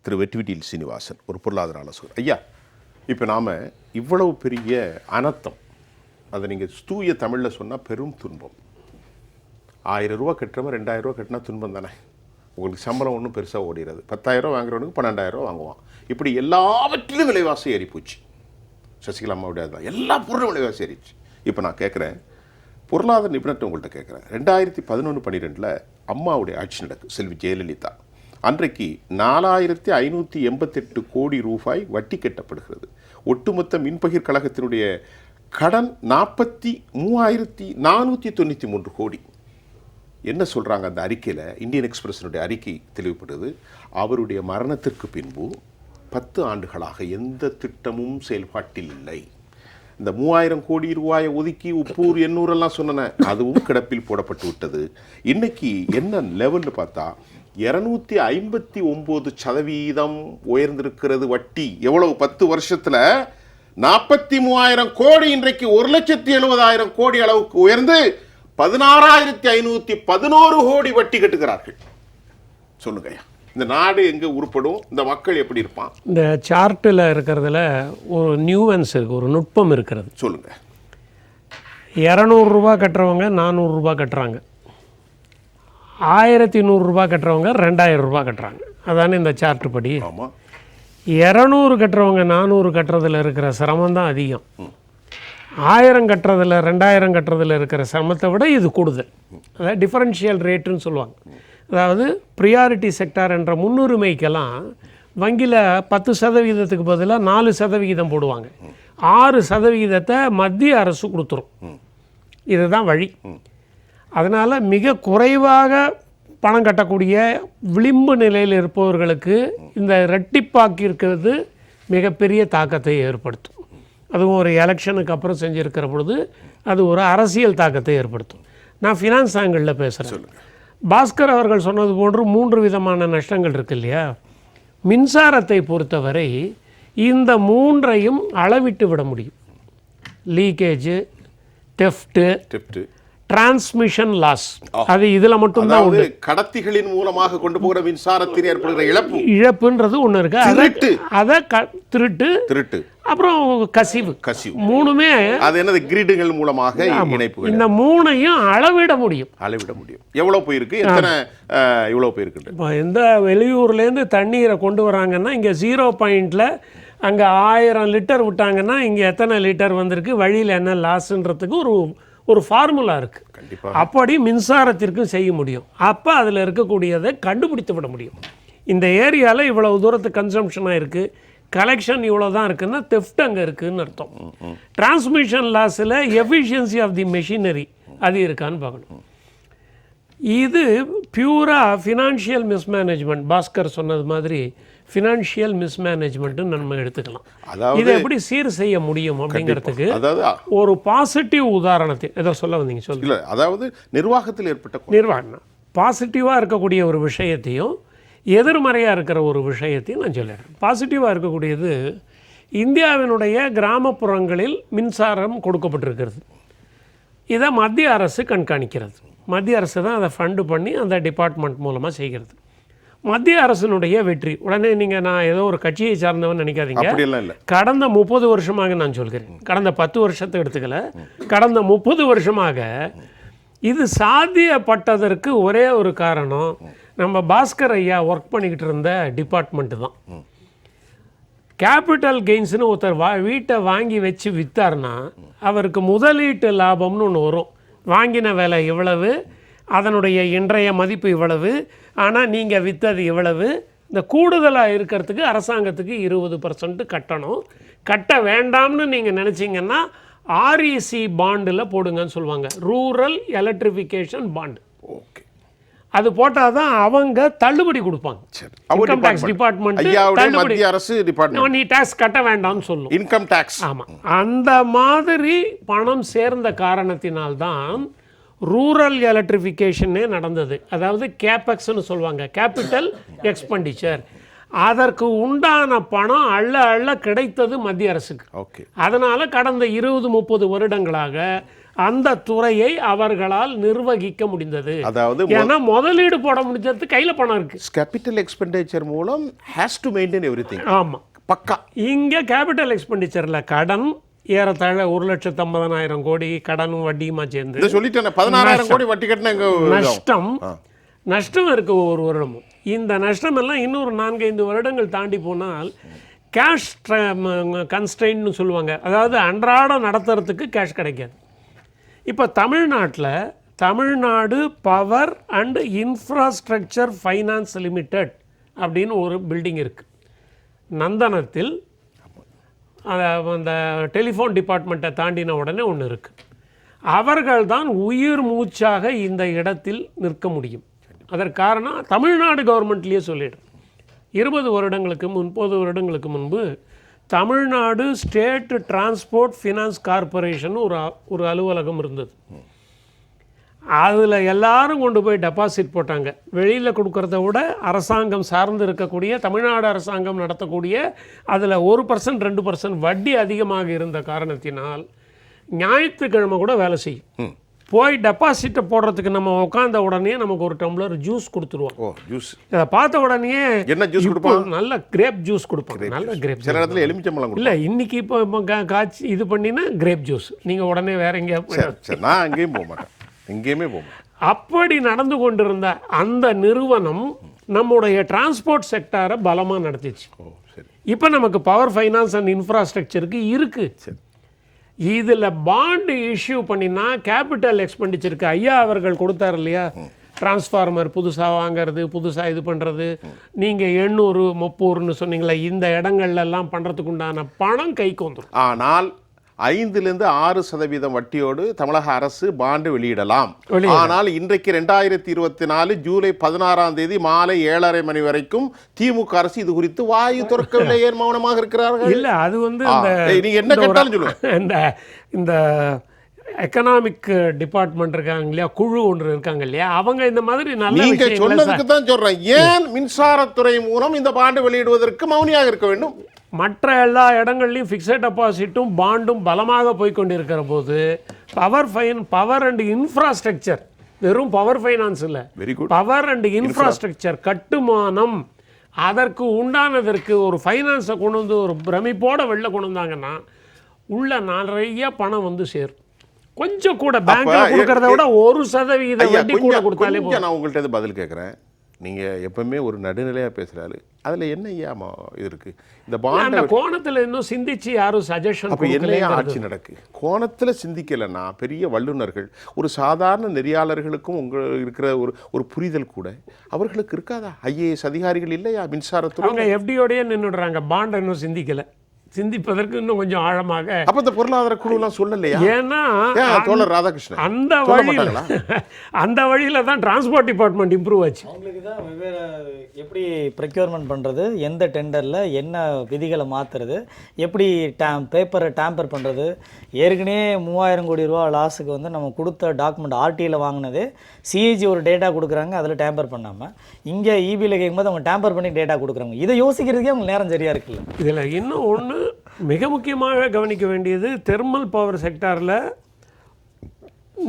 திரு வெற்றிவேல் சீனிவாசன், ஒரு பொருளாதார ஆலோசகர். ஐயா, இப்போ நாம் இவ்வளவு பெரிய அனர்த்தம், அதை நீங்கள் தூய தமிழில் சொன்னால் பெரும் துன்பம். 1000 ரூபா கட்டுறவன் 2000 ரூபா கட்டினா துன்பம் தானே. உங்களுக்கு சம்பளம் ஒன்றும் பெருசாக ஓடிடுறது. 10,000 ரூபா வாங்குறவனுக்கு 12,000 ரூபா வாங்குவான். இப்படி எல்லாவற்றிலும் விலைவாசி ஏறிப்போச்சு. சசிகலா அம்மாவுடைய அதுதான், எல்லா பொருளும் விலைவாசி ஏறிச்சு. இப்போ நான் கேட்குறேன், பொருளாதார நிபுணர்கிட்ட உங்கள்கிட்ட கேட்குறேன், 2011-12 அம்மாவுடைய ஆட்சி நடக்கு, செல்வி ஜெயலலிதா. அன்றைக்கு 4,588 கோடி ரூபாய் வட்டி கட்டப்படுகிறது. ஒட்டுமொத்த மின்பகிர் கழகத்தினுடைய கடன் 43,493 கோடி. என்ன சொல்கிறாங்க அந்த அறிக்கையில்? இந்தியன் எக்ஸ்பிரஸினுடைய அறிக்கை தெளிவுபடுது, அவருடைய மரணத்திற்கு பின்பு 10 ஆண்டுகளாக எந்த திட்டமும் செயல்பாட்டில் இல்லை. இந்த 3,000 கோடி ரூபாயை ஒதுக்கி உப்பூர் எண்ணூரெல்லாம் சொன்னேன், அதுவும் கிடப்பில் போடப்பட்டு விட்டது. இன்னைக்கு என்ன லெவல்னு பார்த்தா 259% உயர்ந்திருக்கிறது வட்டி. எவ்வளவு? 10 வருஷத்தில் 43,000 கோடி இன்றைக்கு 1,70,70,000 கோடி அளவுக்கு உயர்ந்து 16,511 கோடி வட்டி கட்டுகிறார்கள். சொல்லுங்க, இந்த நாடு எங்கே உருப்படும்? இந்த மக்கள் எப்படி இருப்பான்? இந்த சார்ட்டில் இருக்கிறதுல ஒரு நியூவன்ஸ் இருக்குது, ஒரு நுட்பம் இருக்கிறது. சொல்லுங்க. 200 ரூபா கட்டுறவங்க 400 ரூபா கட்டுறாங்க, 1,100 ரூபா கட்டுறவங்க 2,000 ரூபா கட்டுறாங்க. அதானே இந்த சார்ட்டு படி. ஆமாம். 200 கட்டுறவங்க 400 கட்டுறதுல இருக்கிற சிரமம் தான் அதிகம். 1000 கட்டுறதுல 2000 கட்டுறதுல இருக்கிற சிரமத்தை விட இது கூடுதல். அதாவது டிஃபரன்ஷியல் ரேட்டுன்னு சொல்லுவாங்க. அதாவது ப்ரியாரிட்டி செக்டார் என்ற முன்னுரிமைக்கெல்லாம் வங்கியில் 10% பதிலாக 4% போடுவாங்க. 6% மத்திய அரசு கொடுத்துரும். இதுதான் வழி. அதனால் மிக குறைவாக பணம் கட்டக்கூடிய விளிம்பு நிலையில் இருப்பவர்களுக்கு இந்த இரட்டிப்பாக்கி இருக்கிறது மிகப்பெரிய தாக்கத்தை ஏற்படுத்தும். அதுவும் ஒரு எலெக்ஷனுக்கு அப்புறம் செஞ்சுருக்கிற பொழுது அது ஒரு அரசியல் தாக்கத்தை ஏற்படுத்தும். நான் ஃபினான்ஸ் ஆங்கிளில் பேசுகிறேன். பாஸ்கர் அவர்கள் சொன்னது போன்று 3 விதமான நஷ்டங்கள் இருக்கு இல்லையா. மின்சாரத்தை பொறுத்தவரை இந்த 3ஐயும் அளவிட்டு விட முடியும். Leakage, theft, transmission loss. அது இதில் மட்டும்தான் உண்டு. கடத்திகளின் மூலமாக கொண்டு போகிற மின்சாரத்தில் ஏற்படுகிற இழப்புன்றது ஒன்று இருக்கு. அதை திருட்டு, அப்புறம் கசிவு. மூணுமே அது என்னது? கிரிடுகள் மூலமாக இணைப்பு. இந்த 3ஐயும் அளவிட முடியும். எவ்வளோ போயிருக்கு, எத்தனை இவ்வளோ போயிருக்கு. இப்போ எந்த வெளியூர்லேருந்து தண்ணீரை கொண்டு வராங்கன்னா இங்கே 0 பாயிண்டில் அங்கே 1000 லிட்டர் விட்டாங்கன்னா இங்கே எத்தனை லிட்டர் வந்திருக்கு, வழியில் என்ன லாஸ்ன்றதுக்கு ஒரு ஃபார்முலா இருக்குது. அப்படி மின்சாரத்திற்கும் செய்ய முடியும். அப்போ அதில் இருக்கக்கூடியதை கண்டுபிடித்து விட முடியும். இந்த ஏரியாவில் இவ்வளவு தூரத்துக்கு கன்சம்ஷனாக இருக்குது, கலெக்ஷன் இவ்வளோ தான் இருக்குன்னா தெஃப்ட் அங்கே இருக்குதுன்னு அர்த்தம். டிரான்ஸ்மிஷன் லாஸில் எஃபிஷியன்சி ஆஃப் தி மெஷினரி அது இருக்கான்னு பார்க்கணும். இது பியூராக ஃபினான்ஷியல் மிஸ்மேனேஜ்மெண்ட். பாஸ்கர் சொன்னது மாதிரி ஃபினான்ஷியல் மிஸ்மேனேஜ்மெண்ட்டுன்னு நம்ம எடுத்துக்கலாம். இதை எப்படி சீர் செய்ய முடியும் அப்படிங்கிறதுக்கு ஒரு பாசிட்டிவ் உதாரணத்தை ஏதோ சொல்ல வந்தீங்க. சொல்லுங்க. அதாவது நிர்வாகத்தில் ஏற்பட்ட நிர்வாகம் பாசிட்டிவாக இருக்கக்கூடிய ஒரு விஷயத்தையும் எதிர்மறையாக இருக்கிற ஒரு விஷயத்தையும் நான் சொல்லிடுறேன். பாசிட்டிவாக இருக்கக்கூடியது, இந்தியாவினுடைய கிராமப்புறங்களில் மின்சாரம் கொடுக்கப்பட்டிருக்கிறது. இதை மத்திய அரசு கண்காணிக்கிறது. மத்திய அரசு தான் அதை ஃபண்டு பண்ணி அந்த டிபார்ட்மெண்ட் மூலமாக செய்கிறது. மத்திய அரசினுடைய வெற்றி. உடனே நீங்கள் நான் ஏதோ ஒரு கட்சியை சார்ந்தவன் நினைக்காதீங்க. கடந்த 30 வருஷமாக நான் சொல்கிறேன், கடந்த 10 வருஷத்தை எடுத்துக்கல, கடந்த 30 வருஷமாக இது சாத்தியப்பட்டதற்கு ஒரே ஒரு காரணம், நம்ம பாஸ்கர் ஐயா ஒர்க் பண்ணிக்கிட்டு இருந்த டிபார்ட்மெண்ட்டு தான். கேபிட்டல் கெயின்ஸ்னு ஒருத்தர் வீட்டை வாங்கி வச்சு விற்றார்னா அவருக்கு முதலீட்டு லாபம்னு ஒன்று வரும். வாங்கின விலை இவ்வளவு, அதனுடைய இன்றைய மதிப்பு இவ்வளவு, ஆனால் நீங்கள் விற்றது இவ்வளவு. இந்த கூடுதலாக இருக்கிறதுக்கு அரசாங்கத்துக்கு 20% கட்டணும். கட்ட வேண்டாம்னு நீங்கள் நினச்சிங்கன்னா ஆர்இசி பாண்டில் போடுங்கன்னு சொல்லுவாங்க, ரூரல் எலக்ட்ரிஃபிகேஷன் பாண்டு. ஓகே, அது போட்டால் தான் அவங்க தள்ளுபடி கொடுப்பாங்க. இன்கம் டேக்ஸ் டிபார்ட்மெண்ட் நீ டேக்ஸ் கட்ட வேண்டாம்னு சொல்லும். Income tax. ஆமாம், அந்த மாதிரி பணம் சேர்ந்த காரணத்தினால்தான் ரூரல் எலக்ட்ரிஃபிகேஷனே நடந்தது. அதாவது கேபெக்ஸ்னு சொல்லுவாங்க, கேபிட்டல் எக்ஸ்பெண்டிச்சர். அதற்கு உண்டான பணம் அள்ள அள்ள கிடைத்தது மத்திய அரசுக்கு. ஓகே. அதனால் கடந்த 20-30 வருடங்களாக அந்த துறையை அவர்களால் நிர்வகிக்க முடிந்தது. அதாவது ஏன்னா முதலீடு போட முடிஞ்சது, கையில் பணம் இருக்கு. கேபிட்டல் எக்ஸ்பெண்டிச்சர் மூலம் ஹேஸ் டு மெயின்டைன் எவ்ரிதிங். ஆமாம், பக்கா. இங்கே கேபிட்டல் எக்ஸ்பெண்டிச்சரில் கடன் ஏறத்தாழ 1,50,000 கோடி கடனும் வட்டியுமா சேர்ந்து இதை சொல்லிட்டேன். 16,000 கோடி வட்டி கட்டின நஷ்டம் இருக்கு ஒவ்வொரு வருடமும். இந்த நஷ்டம் எல்லாம் இன்னொரு 4-5 வருடங்கள் தாண்டி போனால் கேஷ் கன்ஸ்ட்ரெயின்னு சொல்லுவாங்க. அதாவது அன்றாடம் நடத்துறதுக்கு கேஷ் கிடைக்காது. இப்போ Tamil Nadu power and infrastructure finance limited அப்படின்னு ஒரு பில்டிங் இருக்குது நந்தனத்தில். அந்த டெலிஃபோன் டிபார்ட்மெண்ட்டை தாண்டின உடனே ஒன்று இருக்குது. அவர்கள் தான் உயிர் மூச்சாக இந்த இடத்தில் நிற்க முடியும். அதற்கு காரணம் தமிழ்நாடு கவர்மெண்ட்லேயே சொல்லிடுறேன். 20 வருடங்களுக்கு 30 வருடங்களுக்கு முன்பு Tamil Nadu state transport finance corporation ஒரு அலுவலகம் இருந்தது. அதில் எல்லாரும் கொண்டு போய் டெபாசிட் போட்டாங்க. வெளியில் கொடுக்கறத விட அரசாங்கம் சார்ந்து இருக்கக்கூடிய தமிழ்நாடு அரசாங்கம் நடத்தக்கூடிய அதில் 1% 2% வட்டி அதிகமாக இருந்த காரணத்தினால் ஞாயிற்றுக்கிழமை கூட வேலை செய்யும். போய் டெபாசிட்டை போடுறதுக்கு நம்ம உட்காந்த உடனே நமக்கு ஒரு டம்ளர் ஜூஸ் கொடுத்துருவோம். ஜூஸ் இதை பார்த்த உடனே என்ன ஜூஸ் கொடுப்பாங்க? நல்ல கிரேப் ஜூஸ் கொடுப்பாங்க. நல்ல கிரேப். சில இடத்துல எலுமிச்சம்பழம் இல்லை, இன்னைக்கு இப்போ காய்ச்சி இது பண்ணினா கிரேப் ஜூஸ். நீங்கள் உடனே வேற எங்கேயா நான் அங்கேயும் போக மாட்டேன், எங்கேயுமே போக மாட்டேன். அப்படி நடந்து கொண்டிருந்த அந்த நிறுவனம் நம்முடைய டிரான்ஸ்போர்ட் செக்டாரை பலமாக நடத்திச்சு. இப்போ நமக்கு பவர் ஃபைனான்ஸ் அண்ட் இன்ஃப்ராஸ்ட்ரக்சருக்கு இருக்குது. இதில் பாண்டு இஷ்யூ பண்ணினா கேபிட்டல் எக்ஸ்பெண்டிச்சருக்கு ஐயா அவர்கள் கொடுத்தார் இல்லையா, டிரான்ஸ்ஃபார்மர் புதுசாக வாங்கிறது, புதுசாக இது பண்ணுறது, நீங்கள் 800-30ன்னு சொன்னீங்களே, இந்த இடங்கள்லாம் பண்ணுறதுக்கு உண்டான பணம் கைக்கு வந்துடும். ஆனால் 5-6% வட்டியோடு தமிழக அரசு பாண்டு வெளியிடலாம். ஆனால் இன்றைக்கு 2024 ஜூலை 16ஆம் தேதி மாலை 7:30 மணி வரைக்கும் திமுக அரசு இது குறித்து வாயு திறக்கவில்லை. ஏன் மௌனமாக இருக்கிறார்கள்? இல்லை, அது வந்து நீங்க என்ன கேட்டாலும் சொல்லுங்க. இந்த எக்கனாமிக் டிபார்ட்மெண்ட் இருக்காங்க இல்லையா, குழு ஒன்று இருக்காங்க இல்லையா, அவங்க இந்த மாதிரி நல்ல நீங்க சொன்னதுக்கு தான் சொல்றேன். ஏன் மின்சாரத்துறை மூலம் இந்த பாண்டு வெளியிடுவதற்கு மௌனியாக இருக்க வேண்டும்? மற்ற எல்லா இடங்கள்லையும் ஃபிக்ஸட் டெபாசிட்டும் பாண்டும் பலமாக போய்கொண்டிருக்கிற போது பவர் அண்ட் இன்ஃப்ராஸ்ட்ரக்சர், வெறும் பவர் ஃபைனான்ஸ் இல்லை, பவர் அண்ட் இன்ஃப்ராஸ்ட்ரக்சர் கட்டுமானம், அதற்கு உண்டானதற்கு ஒரு ஃபைனான்ஸை கொண்டு வந்து ஒரு பிரமிப்போட வெளில கொண்டு வந்தாங்கன்னா உள்ள நிறைய பணம் வந்து சேரும். கொஞ்சம் கூட பேங்க்ல கொடுக்கறத விட 1% வட்டி கூட கொடுத்தாலே போதும். நான் உங்கள்கிட்ட பதில் கேட்குறேன். நீங்கள் எப்பவுமே ஒரு நடுநிலையாக பேசுகிறாரு, அதில் என்ன ஐயாமா இது இருக்குது? இந்த பாண்ட கோணத்தில் இன்னும் சிந்திச்சு யாரும் சஜஷன். அப்போ என்னையா ஆட்சி நடக்கு? கோணத்தில் சிந்திக்கலைன்னா பெரிய வல்லுநர்கள், ஒரு சாதாரண நெறியாளர்களுக்கும் இருக்கிற ஒரு புரிதல் கூட அவர்களுக்கு இருக்காதா? ஐஏஎஸ் அதிகாரிகள் இல்லையா மின்சாரத்துறை? அவங்க எஃப்டியோடய நின்றுடுறாங்க, பாண்டை இன்னும் சிந்திக்கலை. சிந்திப்பதற்கு இன்னும் கொஞ்சம் ஆழமாக. அப்ப இந்த பொருளாதார குழுலாம் சொல்லலையா? ஏன்னா தோழர் ராதாகிருஷ்ணன் அந்த வழியில தான் டிரான்ஸ்போர்ட் டிபார்ட்மெண்ட் இம்ப்ரூவ் ஆச்சு. அவங்களுக்கு தான் வெவ்வேறு எப்படி ப்ரொக்யூர்மெண்ட் பண்ணுறது, எந்த டெண்டரில் என்ன விதிகளை மாற்றுறது, எப்படி பேப்பரை டேம்பர் பண்ணுறது. ஏற்கனவே 3000 கோடி ரூபா லாஸுக்கு வந்து நம்ம கொடுத்த டாக்குமெண்ட் ஆர்டியில் வாங்கினது சிஏஜி ஒரு டேட்டா கொடுக்குறாங்க, அதில் டேம்பர் பண்ணாமல் இங்கே இபியில் கேட்கும்போது அவங்க டேம்பர் பண்ணி டேட்டா கொடுக்குறாங்க. இதை யோசிக்கிறதுக்கே அவங்க நேரம் சரியாக இருக்குல்ல. இதில் இன்னும் ஒன்று மிக முக்கியமாக கவனிக்க வேண்டியது, தெர்மல் பவர் செக்டாரில்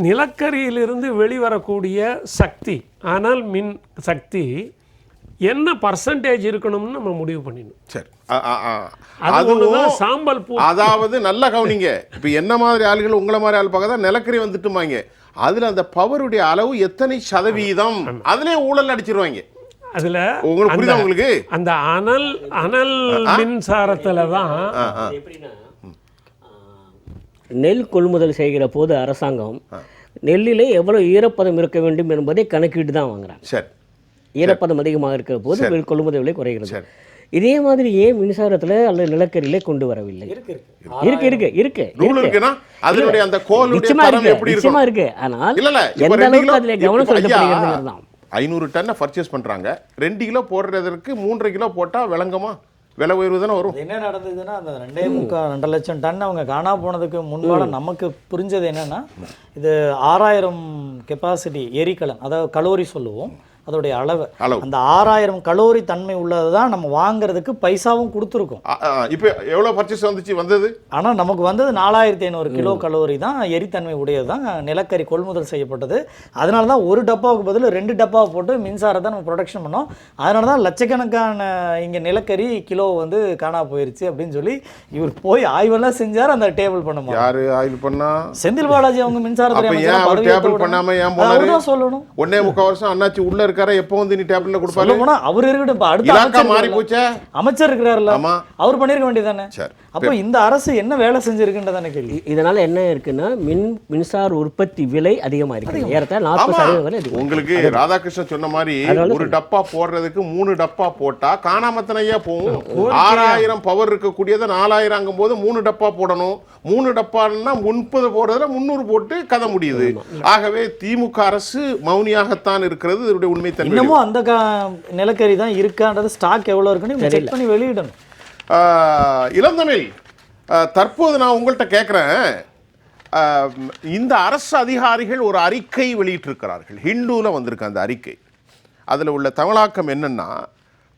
நிலக்கரியிலிருந்து வெளிவரக்கூடிய சக்தி, ஆனால் மின் சக்தி என்ன பர்சன்டேஜ் இருக்கணும்னு நம்ம முடிவு பண்ணிடணும். சரி, அதுதான் சாம்பல் பூ. அதாவது நல்லா கவனிங்க. இப்போ என்ன மாதிரி ஆளுகள் உங்களை மாதிரி ஆள் பார்க்க தான் நிலக்கரி வந்துட்டுமாங்க, அதில் அந்த பவருடைய அளவு எத்தனை சதவீதம், அதிலே ஊழல் அடிச்சிருவாங்க. அதுல உங்களுக்கு அந்த அனல் மின்சாரத்துல தான் எப்படின்னா, நெல் கொள்முதல் செய்கிற போது அரசாங்கம் நெல்லிலே எவ்வளவு ஈரப்பதம் இருக்க வேண்டும் என்பதை கணக்கிட்டு தான் வாங்குறாங்க. சரி, ஈரப்பதம் அதிகமாக இருக்கிற போது கொள்முதல் விலை குறைகிறது. இதே மாதிரி ஏன் மின்சாரத்துல அல்லது நிலக்கரியிலே கொண்டு வரவில்லை? நிச்சயமா இருக்கு. ஆனால் எந்த அளவுக்கு அதுல கவனம் செலுத்தப்படுகிறது? 500 டன்னை பர்ச்சேஸ் பண்ணுறாங்க, 2 கிலோ போடுறதற்கு 3.5 கிலோ போட்டால் விளங்குமா? விலை உயர்வு தானே வரும். என்ன நடந்ததுன்னா, அந்த 2.25 லட்சம் டன் அவங்க காணா போனதுக்கு முன்பாக நமக்கு புரிஞ்சது என்னென்னா, இது 6000 கெப்பாசிட்டி எரிக்கலன், அதாவது கலோரி சொல்லுவோம், அதோடைய அளவு. அளவு. அந்த 6000 கலோரி தன்மை உள்ளது தான் நம்ம வாங்குறதுக்கு பைசாவும் கொடுத்துருக்கோம். இப்போ எவ்வளோ பர்ச்சேஸ் வந்தது? ஆனால் நமக்கு வந்தது 4500 கிலோ கலோரி தான் எரித்தன்மை உடையது தான் நிலக்கரி கொள்முதல் செய்யப்பட்டது. அதனால தான் ஒரு டப்பாவுக்கு பதில் 2 டப்பாவை போட்டு மின்சாரத்தை நம்ம ப்ரொடக்ஷன் பண்ணோம். அதனால தான் லட்சக்கணக்கான இங்கே நிலக்கரி கிலோ வந்து காணா போயிருச்சு அப்படின்னு சொல்லி இவர் போய் ஆய்வெல்லாம் செஞ்சார். அந்த டேபிள் பண்ணுமா யாரு ஆய்வு பண்ணா? செந்தில் பாலாஜி அவங்க மின்சாரத்துறை அமைச்சர் சொல்லணும். 1.25 வருஷம் அண்ணாச்சி உள்ள இருக்காரு. எப்போ வந்து நீ டேபிள்ல கொடுப்பாரு? அவர் இருக்கட்டும். அடுத்த மாறி போச்சே. அமைச்சர் இருக்கிறாருல்ல, அவர் பண்ணிருக்க வேண்டியதானே. அப்போ இந்த அரசு என்ன வேலை செஞ்சிருக்குன்றதானே கேள்வி. இதனால என்ன இருக்குன்னா மின்சார உற்பத்தி விலை அதிகமா இருக்கு. ஏறத்தாழ 40% உங்களுக்கு ராதாகிருஷ்ணன் சொன்ன மாதிரி ஒரு டப்பா போடுறதுக்கு 3 டப்பா போட்டா காணாமத்தனையா போகும். 6000 பவர் இருக்கக்கூடியதை 4000 ஆகும் போது 3 டப்பா போடணும். 3 டப்பான்னா 30 போடுறதுல 300 போட்டு கதை முடியுது. ஆகவே திமுக அரசு மௌனியாகத்தான் இருக்கிறது. இதனுடைய உண்மை தன்மை. இன்னமும் அந்த நிலக்கரி தான் இருக்கான்றது, ஸ்டாக் எவ்வளவு இருக்குன்னு செக் பண்ணி வெளியிடணும். இளந்தமிழ், தற்போது நான் உங்கள்கிட்ட கேட்குறேன், இந்த அரசு அதிகாரிகள் ஒரு அறிக்கை வெளியிட்டிருக்கிறார்கள். ஹிந்துவில் வந்திருக்கு அந்த அறிக்கை. அதில் உள்ள தமிழாக்கம் என்னன்னா,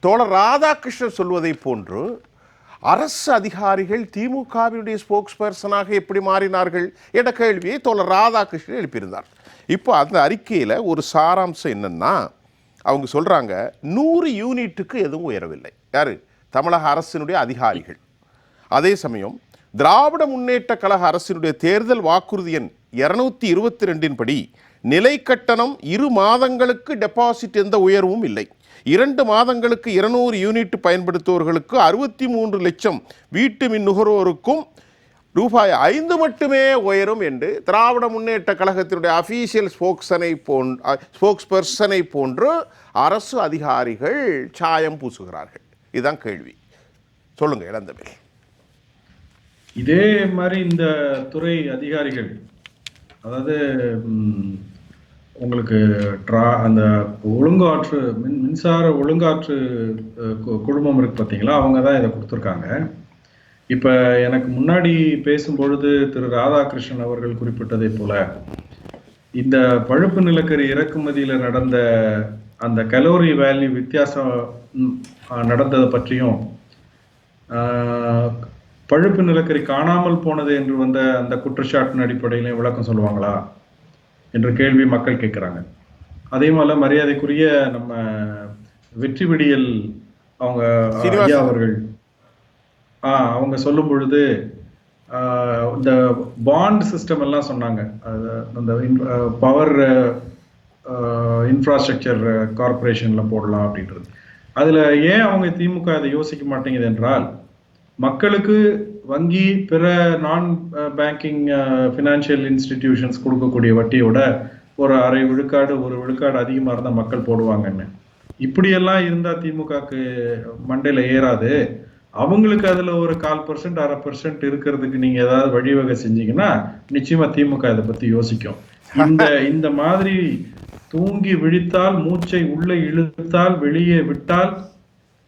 தோழர் ராதாகிருஷ்ணன் சொல்வதை போன்று அரசு அதிகாரிகள் திமுகவினுடைய ஸ்போக்ஸ் பர்சனாக எப்படி மாறினார்கள் என்ற கேள்வியை தோழர் ராதாகிருஷ்ணன் எழுப்பியிருந்தார். இப்போ அந்த அறிக்கையில் ஒரு சாராம்சம் என்னன்னா, அவங்க சொல்கிறாங்க 100 யூனிட்டுக்கு எதுவும் உயரவில்லை. யார்? தமிழக அரசினுடைய அதிகாரிகள். அதே சமயம் திராவிட முன்னேற்ற கழக அரசினுடைய தேர்தல் வாக்குறுதி எண் 222 படி நிலை கட்டணம் 2 மாதங்களுக்கு டெபாசிட் எந்த உயர்வும் இல்லை. 2 மாதங்களுக்கு 200 யூனிட் பயன்படுத்துவோர்களுக்கு 63 லட்சம் வீட்டு மின் நுகர்வோருக்கும் ரூபாய் 5 மட்டுமே உயரும் என்று திராவிட முன்னேற்ற கழகத்தினுடைய அஃபீஷியல் ஸ்போக்ஸ் பர்சனை போன்று அரசு அதிகாரிகள் சாயம் பூசுகிறார்கள். இதுதான் கேள்வி. சொல்லுங்க இளந்தமிழ். இதே மாதிரி இந்த துறை அதிகாரிகள், அதாவது உங்களுக்கு அந்த ஒழுங்காற்று மின்சார ஒழுங்காற்று குழுமம் இருக்கு பார்த்தீங்களா, அவங்க தான் இதை கொடுத்துருக்காங்க. இப்போ எனக்கு முன்னாடி பேசும்பொழுது திரு ராதாகிருஷ்ணன் அவர்கள் குறிப்பிட்டதை போல இந்த பழுப்பு நிலக்கரி இறக்குமதியில் நடந்த அந்த கலோரி வேல்யூ வித்தியாசம் நடந்ததை பற்றியும், பழுப்பு நிலக்கரி காணாமல் போனது என்று வந்த அந்த குற்றச்சாட்டின் அடிப்படையிலும் விளக்கம் சொல்லுவாங்களா என்ற கேள்வி மக்கள் கேட்குறாங்க. அதே மாதிரி மரியாதைக்குரிய நம்ம வெற்றி விடியல் அவங்க ஐயா அவர்கள் அவங்க சொல்லும் பொழுது இந்த பாண்ட் சிஸ்டம் எல்லாம் சொன்னாங்க. அந்த பவர் இன்ஃப்ராஸ்ட்ரக்சர் கார்பரேஷன்ல போடலாம் அப்படின்றது. அதுல ஏன் அவங்க திமுக அதை யோசிக்க மாட்டேங்குது என்றால், மக்களுக்கு வங்கி பிற நான் பேங்கிங் ஃபினான்ஷியல் இன்ஸ்டிடியூஷன்ஸ் கொடுக்கக்கூடிய வட்டியோட ஒரு 1/2 விழுக்காடு 1 விழுக்காடு அதிகமாக இருந்தால் மக்கள் போடுவாங்கன்னு. இப்படியெல்லாம் இருந்தால் திமுகக்கு மண்டையில் ஏறாது. அவங்களுக்கு அதில் ஒரு 0.25% 1/2% இருக்கிறதுக்கு நீங்கள் ஏதாவது வழிவகை செஞ்சீங்கன்னா நிச்சயமா திமுக இதை பற்றி யோசிக்கும். இந்த மாதிரி தூங்கி விழித்தால் மூச்சை உள்ளே இழுத்தால் வெளியே விட்டால்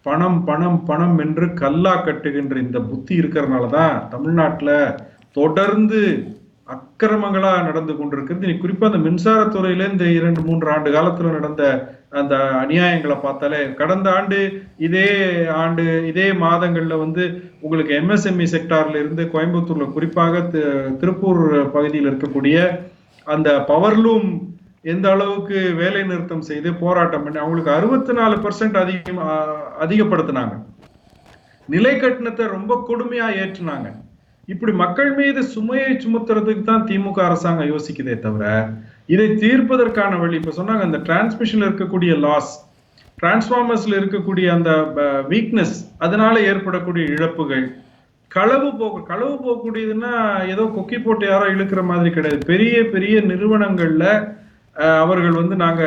பணம் பணம் பணம் என்று கல்லா கட்டுகின்ற இந்த புத்தி இருக்கிறதுனால தான் தமிழ்நாட்டில் தொடர்ந்து அக்கிரமங்களா நடந்து கொண்டிருக்கிறது. நீ குறிப்பா அந்த மின்சாரத்துறையில இந்த 2-3 ஆண்டு காலத்துல நடந்த அந்த அநியாயங்களை பார்த்தாலே, கடந்த ஆண்டு இதே மாதங்கள்ல உங்களுக்கு MSME செக்டார்ல இருந்து கோயம்புத்தூர்ல குறிப்பாக திருப்பூர் பகுதியில் இருக்கக்கூடிய அந்த பவர்லூம் எந்த அளவுக்கு வேலை நிறுத்தம் செய்து போராட்டம் பண்ணி அவங்களுக்கு 64% அதிகப்படுத்தினாங்க. நிலை கட்டணத்தை ரொம்ப கொடுமையா ஏற்றினாங்க. இப்படி மக்கள் மீது சுமையை சுமத்துறதுக்கு தான் திமுக அரசாங்கம் யோசிக்குதே தவிர இதை தீர்ப்பதற்கான வழி, இப்ப சொன்னாங்க அந்த டிரான்ஸ்மிஷன்ல இருக்கக்கூடிய லாஸ், டிரான்ஸ்ஃபார்மர்ஸ்ல இருக்கக்கூடிய அந்த வீக்னஸ், அதனால ஏற்படக்கூடிய இழப்புகள், களவு போகக்கூடியதுன்னா ஏதோ கொக்கி போட்டு யாரோ இழுக்கிற மாதிரி கிடையாது. பெரிய பெரிய நிறுவனங்கள்ல அவர்கள் நாங்க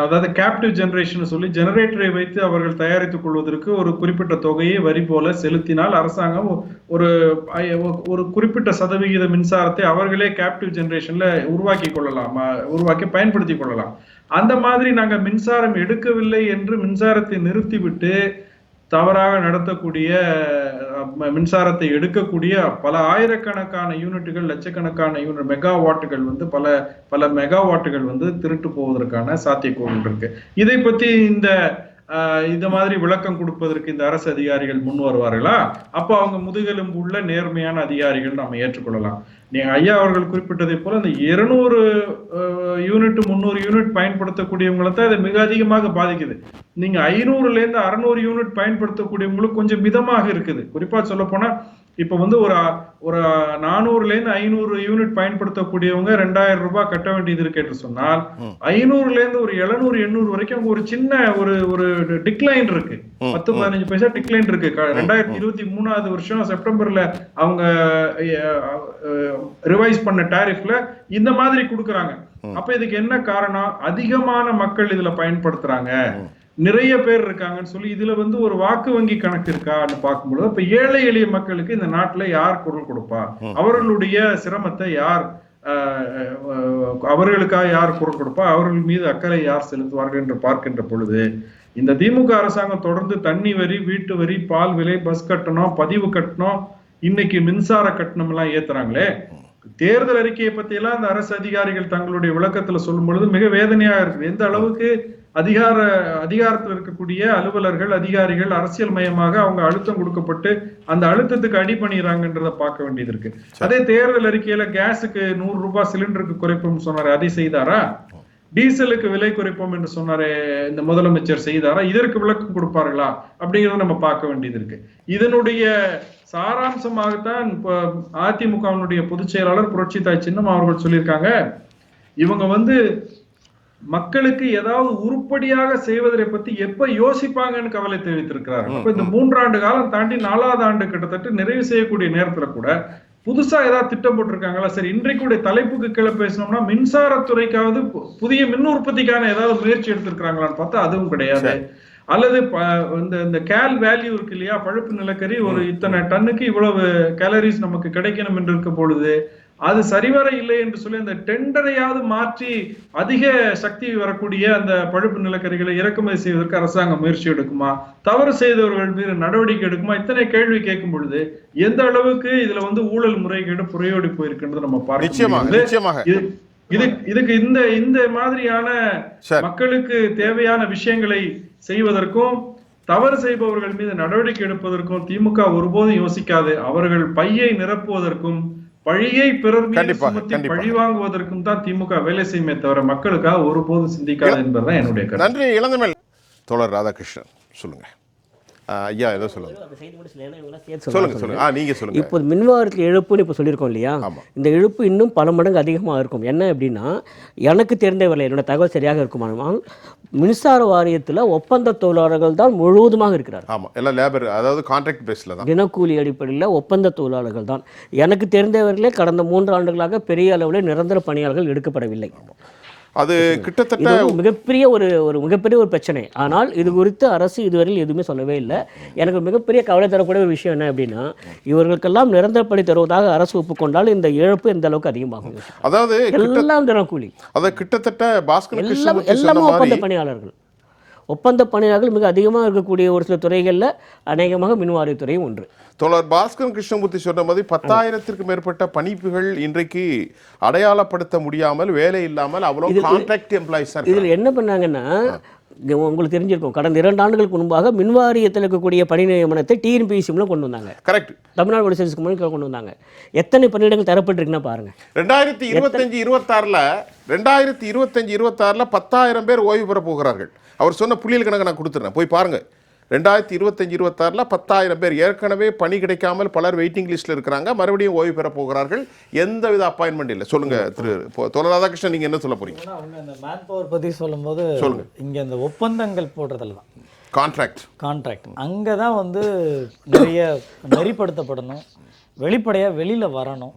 அதாவது கேப்டிவ் ஜெனரேஷன் சொல்லி ஜெனரேட்டரை வைத்து அவர்கள் தயாரித்துக் கொள்வதற்கு ஒரு குறிப்பிட்ட தொகையை வரி போல செலுத்தினால் அரசாங்கம் ஒரு குறிப்பிட்ட சதவிகித மின்சாரத்தை அவர்களே கேப்டிவ் ஜெனரேஷன்ல உருவாக்கி பயன்படுத்திக் கொள்ளலாம். அந்த மாதிரி நாங்க மின்சாரம் எடுக்கவில்லை என்று மின்சாரத்தை நிறுத்திவிட்டு தவறாக நடத்தக்கூடிய மின்சாரத்தை எடுக்கக்கூடிய பல ஆயிரக்கணக்கான யூனிட்டுகள், லட்சக்கணக்கான யூனிட் மெகாவாட்டுகள் வந்து பல மெகாவாட்டுகள் வந்து திருட்டு போவதற்கான சாத்தியக்கூறுகள் இருக்கு. இதை பத்தி இந்த மாதிரி விளக்கம் கொடுப்பதற்கு இந்த அரசு அதிகாரிகள் முன் வருவார்களா? அப்ப அவங்க முதுகெலும்பு உள்ள நேர்மையான அதிகாரிகள் நம்ம ஏற்றுக்கொள்ளலாம். நீங்க ஐயா அவர்கள் குறிப்பிட்டதை போல இந்த 200 யூனிட் 300 யூனிட் பயன்படுத்தக்கூடியவங்களை தான் இது மிக அதிகமாக பாதிக்குது. நீங்க 500ல இருந்து 600 யூனிட் பயன்படுத்தக்கூடியவங்களுக்கு கொஞ்சம் மிதமாக இருக்குது. குறிப்பா சொல்ல போனா இப்ப வந்து ஒரு 400ல இருந்து 500 யூனிட் பயன்படுத்தக்கூடியவங்க 2000 ரூபாய் கட்ட வேண்டியது இருக்கு என்று சொன்னால் 500ல இருந்து ஒரு 700 800 வரைக்கும் ஒரு சின்ன ஒரு டிக்ளைன் இருக்கு. 10-15 பைசா டிக்ளைன் இருக்கு. 2023 வருஷம் செப்டம்பர்ல அவங்க ரிவைஸ் பண்ண டாரிஃப்ல இந்த மாதிரி கொடுக்கறாங்க. அப்ப இதுக்கு என்ன காரணம்? அதிகமான மக்கள் இதுல பயன்படுத்துறாங்க, நிறைய பேர் இருக்காங்கன்னு சொல்லி இதுல வந்து ஒரு வாக்கு வங்கி கணக்கு இருக்கான்னு பார்க்கும்போது இப்ப ஏழை எளிய மக்களுக்கு இந்த நாட்டுல யார் குரல் கொடுப்பா? அவர்களுடைய சிரமத்தை யார் அவர்களுக்காக யார் குரல் கொடுப்பா? அவர்கள் மீது அக்கறை யார் செலுத்துவார்கள் என்று பார்க்கின்ற பொழுது இந்த திமுக அரசாங்கம் தொடர்ந்து தண்ணி வரி, வீட்டு வரி, பால் விலை, பஸ் கட்டணம், பதிவு கட்டணம், இன்னைக்கு மின்சார கட்டணம் எல்லாம் ஏத்துறாங்களே. தேர்தல் அறிக்கையை பத்தி எல்லாம் அந்த அரசு அதிகாரிகள் தங்களுடைய விளக்கத்துல சொல்லும் பொழுது மிக வேதனையா இருக்குது. எந்த அளவுக்கு அதிகாரத்தில் இருக்கக்கூடிய அலுவலர்கள், அதிகாரிகள் அரசியல் மயமாக அவங்க அழுத்தம் கொடுக்கப்பட்டு அந்த அழுத்தத்துக்கு அடிபணிறாங்கன்றத பார்க்க வேண்டியது இருக்கு. அதே தேர்தல் அறிக்கையில கேஸுக்கு 100 ரூபாய் சிலிண்டருக்கு குறைப்போம் சொன்னாரு, அதை செய்தாரா? டீசலுக்கு விலை குறைப்போம் என்று சொன்னாரு இந்த முதலமைச்சர், செய்தாரா? இதற்கு விளக்கம் கொடுப்பார்களா அப்படிங்கறத நம்ம பார்க்க வேண்டியது இருக்கு. இதனுடைய சாராம்சமாகத்தான் இப்ப அதிமுகவினுடைய பொதுச் செயலாளர் புரட்சி தாய் சின்னம்மா அவர்கள் சொல்லியிருக்காங்க, இவங்க வந்து மக்களுக்கு ஏதாவது உருப்படியாக செய்வதை பத்தி எப்ப யோசிப்பாங்கன்னு கவலை தெரிவித்திருக்கிறார். அப்ப இந்த 3 ஆண்டு காலம் தாண்டி 4வது ஆண்டு கிட்டத்தட்ட நிறைவு செய்யக்கூடிய நேரத்துல கூட புதுசா ஏதாவது திட்டம் போட்டிருக்காங்களா? சரி, இன்றைக்குடைய தலைப்புக்கு கீழே பேசணும்னா மின்சாரத்துறைக்காவது புதிய மின் உற்பத்திக்கான ஏதாவது முயற்சி எடுத்திருக்காங்களான்னு பார்த்தா அதுவும் கிடையாது. அல்லது இந்த கேல் வேல்யூ இருக்கு இல்லையா, பழுப்பு நிலக்கரி ஒரு இத்தனை டன்னுக்கு இவ்வளவு கேலரிஸ் நமக்கு கிடைக்கணும் என்று இருக்க பொழுது அது சரிவர இல்லை என்று சொல்லி அந்த டெண்டரையாவது மாற்றி அதிக சக்தி வரக்கூடிய அந்த பழுப்பு நிலக்கரிகளை இறக்குமதி செய்வதற்கு அரசாங்கம் முயற்சி எடுக்குமா? தவறு செய்தவர்கள் மீது நடவடிக்கை எடுக்குமா? இத்தனை கேள்வி கேட்கும் பொழுது எந்த அளவுக்கு இதுல வந்து ஊழல் முறைகேடு புரையோடி போயிருக்குன்றது நம்ம பார்க்க. இதுக்கு இந்த மாதிரியான மக்களுக்கு தேவையான விஷயங்களை செய்வதற்கும் தவறு செய்பவர்கள் மீது நடவடிக்கை எடுப்பதற்கும் திமுக ஒருபோதும் யோசிக்காது. அவர்கள் பையை நிரப்புவதற்கும் பழியை பிறர் மீது சுமத்தி பழி வாங்குவதற்கும் தான் திமுக வேலை செய்யுமே தவிர மக்களுக்காக ஒருபோதும் சிந்திக்காது என்பதுதான் என்னுடைய கருத்து. நன்றி. இளந்தமிழ் தோழர் ராதாகிருஷ்ணன், சொல்லுங்க ஐயா, ஏதோ சொல்லுங்க. நீங்க சொல்லுங்க. இப்போ மின்வாரத்தில் இழப்புன்னு இப்போ சொல்லியிருக்கோம் இல்லையா, இந்த இழப்பு இன்னும் பல மடங்கு அதிகமாக இருக்கும். என்ன அப்படின்னா, எனக்கு தெரிந்தவரை என்னோட தகவல் சரியாக இருக்குமானால் மின்சார வாரியத்தில் ஒப்பந்த தொழிலாளர்கள் தான் முழுவதுமாக இருக்கிறார். ஆமாம், எல்லாம் லேபர், அதாவது கான்ட்ராக்ட் பேஸில் தான், தினக்கூலி அடிப்படையில் ஒப்பந்த தொழிலாளர்கள் தான். எனக்கு தெரிந்தவர்களே கடந்த 3 ஆண்டுகளாக பெரிய அளவில் நிரந்தர பணியாளர்கள் எடுக்கப்படவில்லை. அது கிட்டத்தட்ட மிகப்பெரிய ஒரு பிரச்சனை. ஆனால் இது குறித்து அரசு இதுவரையில் எதுவுமே சொல்லவே இல்லை. எனக்கு மிகப்பெரிய கவலை தரக்கூடிய ஒரு விஷயம் என்ன அப்படின்னா, இவர்களுக்கெல்லாம் நிரந்தர பணி தருவதாக அரசு ஒப்புக்கொண்டால் இந்த இழப்பு எந்த அளவுக்கு அதிகமாகும். அதாவது எல்லாம் தினக்கூலி, அதை கிட்டத்தட்ட எல்லாமே ஒப்பந்த பணியாளர்கள். ஒப்பந்த பணியாளர்கள் மிக அதிகமாக இருக்கக்கூடிய ஒரு சில துறைகளில் அநேகமாக மின்வாரியத்துறையும் ஒன்று. தோழர் பாஸ்கரன் கிருஷ்ணமூர்த்தி சொன்ன மாதிரி 10,000க்கு மேற்பட்ட பணிப்புகள் இன்றைக்கு அடையாளப்படுத்த முடியாமல், வேலை இல்லாமல் அவ்வளவு கான்ட்ராக்ட் எம்ப்ளாயிஸ். இதில் என்ன பண்ணாங்கன்னா, உங்களுக்கு தெரிஞ்சிருக்கும், கடந்த 2 ஆண்டுகளுக்கு முன்பாக மின்வாரியத்தில் இருக்கக்கூடிய பணி நியமனத்தை டிஎன்பிஎஸ்சி மூலம் கொண்டு வந்தாங்க. கரெக்ட். தமிழ்நாடு ஒலிசர்வீஸ் கமிஷன் கொண்டு வந்தாங்க. எத்தனை பணியிடங்கள் தரப்பட்டிருக்குன்னா பாருங்க. 2025-26 10,000 பேர் ஓய்வு பெற போகிறார்கள். அவர் சொன்ன புள்ளியல் கணக்கு நான் கொடுத்துறேன், போய் பாருங்க. 2025-26 10,000 பேர் ஏற்கனவே பணி கிடைக்காமல் பலர் வெயிட்டிங் லிஸ்ட்ல இருக்கிறாங்க, மறுபடியும் ஓய்வு பெற போகிறார்கள். எந்தவித அப்பாயின்மெண்ட் இல்லை. சொல்லுங்க திரு தோழர் ராதாகிருஷ்ணன், நீங்க என்ன சொல்ல போறீங்க? அவங்க இந்த மேன் பவர் பத்தி சொல்லும்போது சொல்லுங்க. இங்க இந்த ஒப்பந்தங்கள் போடுறதுல தான் கான்ட்ராக்ட் அங்கே தான் வந்து நிறைய நெறிப்படுத்தப்படணும், வெளிப்படையாக வெளியில் வரணும்.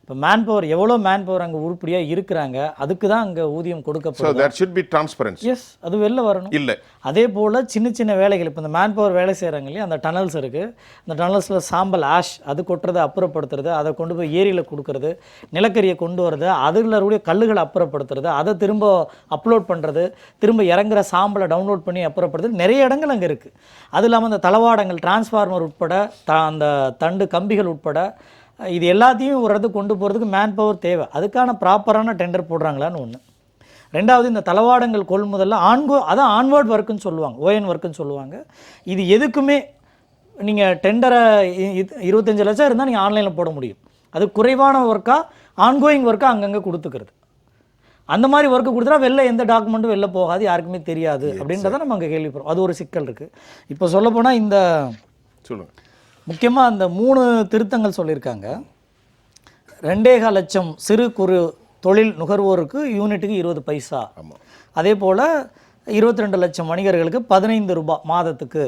இப்போ மேன் பவர் எவ்வளோ மேன் பவர் அங்கே உருப்படியாக இருக்கிறாங்க, அதுக்கு தான் அங்கே ஊதியம் So கொடுக்கப்படுது. there should be transparency. Yes, அது வெளில வரணும். இல்ல அதே போல் சின்ன சின்ன வேலைகள், இப்போ இந்த மேன் பவர் வேலை செய்கிறாங்க இல்லையா, அந்த டனல்ஸ் இருக்குது, அந்த டனல்ஸில் சாம்பல் ஆஷ் அது கொட்டுறது அப்புறப்படுத்துறது, அதை கொண்டு போய் ஏரியில் கொடுக்கறது, நிலக்கரியை கொண்டு வரது, அதில் இருக்கக்கூடிய கல்லுகளை அப்புறப்படுத்துறது, அதை திரும்ப அப்லோட் பண்ணுறது, திரும்ப இறங்குற சாம்பலை டவுன்லோட் பண்ணி அப்புறப்படுத்துறது, நிறைய இடங்கள் அங்கே இருக்குது. அது இல்லாமல் அந்த தளவாடங்கள், டிரான்ஸ்ஃபார்மர் உட்பட அந்த தண்டு கம்பிகள் உட்பட இது எல்லாத்தையும் ஒரு இடத்துக்கு கொண்டு போகிறதுக்கு மேன் பவர் தேவை. அதுக்கான ப்ராப்பரான டெண்டர் போடுறாங்களான்னு ஒன்று. ரெண்டாவது, இந்த தளவாடங்கள் கொள்முதலில் அதான் ஆன்வர்ட் ஒர்க்குன்னு சொல்லுவாங்க, ஓஎன் ஒர்க்குன்னு சொல்லுவாங்க. இது எதுக்குமே நீங்கள் டெண்டரை 25 லட்சம் இருந்தால் நீங்கள் ஆன்லைனில் போட முடியும். அது குறைவான ஒர்க்காக ஆன்கோயிங் ஒர்க்காக அங்கங்கே கொடுத்துக்கிறது. அந்த மாதிரி ஒர்க்கு கொடுத்தா வெளில எந்த டாக்குமெண்ட்டும் வெளில போகாது, யாருக்குமே தெரியாது அப்படின்றத நம்ம அங்கே கேள்விப்படுறோம். அது ஒரு சிக்கல் இருக்குது. இப்போ சொல்லப்போனால் இந்த சொல்லுங்கள். முக்கியமாக அந்த 3 திருத்தங்கள் சொல்லியிருக்காங்க. 2.25 லட்சம் சிறு குறு தொழில் நுகர்வோருக்கு யூனிட்டுக்கு 20 பைசா, அதே போல் 22 லட்சம் வணிகர்களுக்கு 15 ரூபாய் மாதத்துக்கு,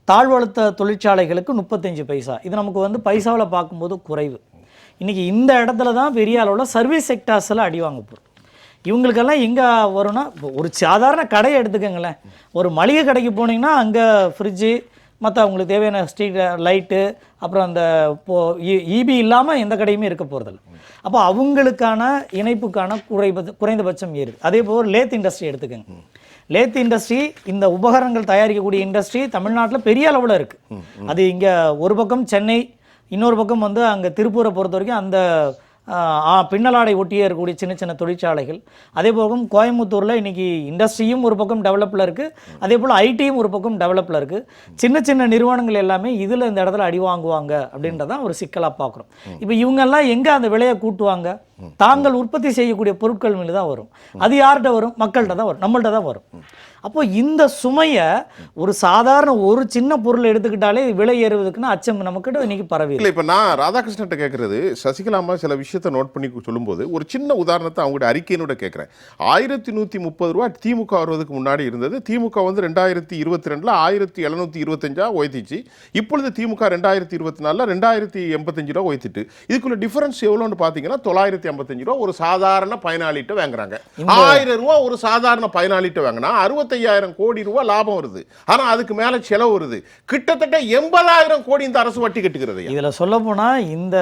தாழ்வழுத்த தொழிற்சாலைகளுக்கு 35 பைசா. இது நமக்கு பைசாவில் பார்க்கும்போது குறைவு. இன்றைக்கி இந்த இடத்துல தான் பெரிய அளவில் சர்வீஸ் செக்டார்ஸில் அடி வாங்க போகிறோம். இவங்களுக்கெல்லாம் எங்கே வரும்னா, ஒரு சாதாரண கடையை எடுத்துக்கங்களேன், ஒரு மளிகை கடைக்கு போனீங்கன்னா அங்கே ஃப்ரிட்ஜு, மற்ற அவங்களுக்கு தேவையான ஸ்ட்ரீட் லைட்டு, அப்புறம் அந்த இபி இல்லாமல் எந்த கடையுமே இருக்க போகிறதில்ல. அப்போ அவங்களுக்கான இணைப்புக்கான குறைந்தபட்சம் ஏறுது. அதே போல் லேத் இண்டஸ்ட்ரி எடுத்துக்கங்க. லேத் இண்டஸ்ட்ரி, இந்த உபகரணங்கள் தயாரிக்கக்கூடிய இண்டஸ்ட்ரி தமிழ்நாட்டில் பெரிய அளவில் இருக்குது. அது இங்கே ஒரு பக்கம் சென்னை, இன்னொரு பக்கம் அங்கே திருப்பூரை பொறுத்த வரைக்கும் அந்த பின்னலாடை ஒட்டியே இருக்கக்கூடிய சின்ன சின்ன தொழிற்சாலைகள். அதே போல் கோயம்புத்தூரில் இன்றைக்கி இண்டஸ்ட்ரியும் ஒரு பக்கம் டெவலப்பில் இருக்குது, அதே போல் ஐடியும் ஒரு பக்கம் டெவலப்பில் இருக்குது. சின்ன சின்ன நிறுவனங்கள் எல்லாமே இதில் இந்த இடத்துல அடி வாங்குவாங்க அப்படின்றதான் ஒரு சிக்கலாக பார்க்குறோம். இப்போ இவங்கெல்லாம் எங்கே அந்த விலையை கூட்டுவாங்க? தாங்கள் உற்பத்தி செய்யக்கூடிய பொருட்கள் மேலே தான் வரும். அது யார்கிட்ட வரும்? மக்கள்கிட்ட தான் வரும், நம்மள்கிட்ட தான் வரும். அப்போ இந்த சுமையை ஒரு சாதாரண ஒரு சின்ன பொருள் எடுத்துக்கிட்டாலே விலை ஏறுவதுக்குன்னு அச்சம் நமக்கிட்ட இன்னைக்கு பரவி இல்லை. இப்போ நான் ராதாகிருஷ்ணன் கேட்குறது, சசிகலாமா சில விஷயத்தை நோட் பண்ணி சொல்லும்போது ஒரு சின்ன உதாரணத்தை அவங்களுடைய அறிக்கையினோட கேட்குறேன். 1130 ரூபா திமுக வருவதற்கு முன்னாடி இருந்தது. திமுக 2022 1725 உயர்த்திச்சு. இப்பொழுது திமுக 2024 2085 ரூபா உயர்த்திட்டு, இதுக்குள்ள டிஃபரன்ஸ் எவ்வளோன்னு பார்த்தீங்கன்னா 955 ரூபா ஒரு சாதாரண பயனாளிகிட்ட வாங்குறாங்க. 1000 ரூபா ஒரு சாதாரண பயனாளிகிட்ட வாங்கினா 65,000 கோடி ரூபாய் லாபம் வருது. ஆனா அதுக்கு மேல செலவு வருது. கிட்டத்தட்ட 80,000 கோடி இந்த அரசு வட்டி கட்டுகிறது. இதுல சொல்ல போனா இந்த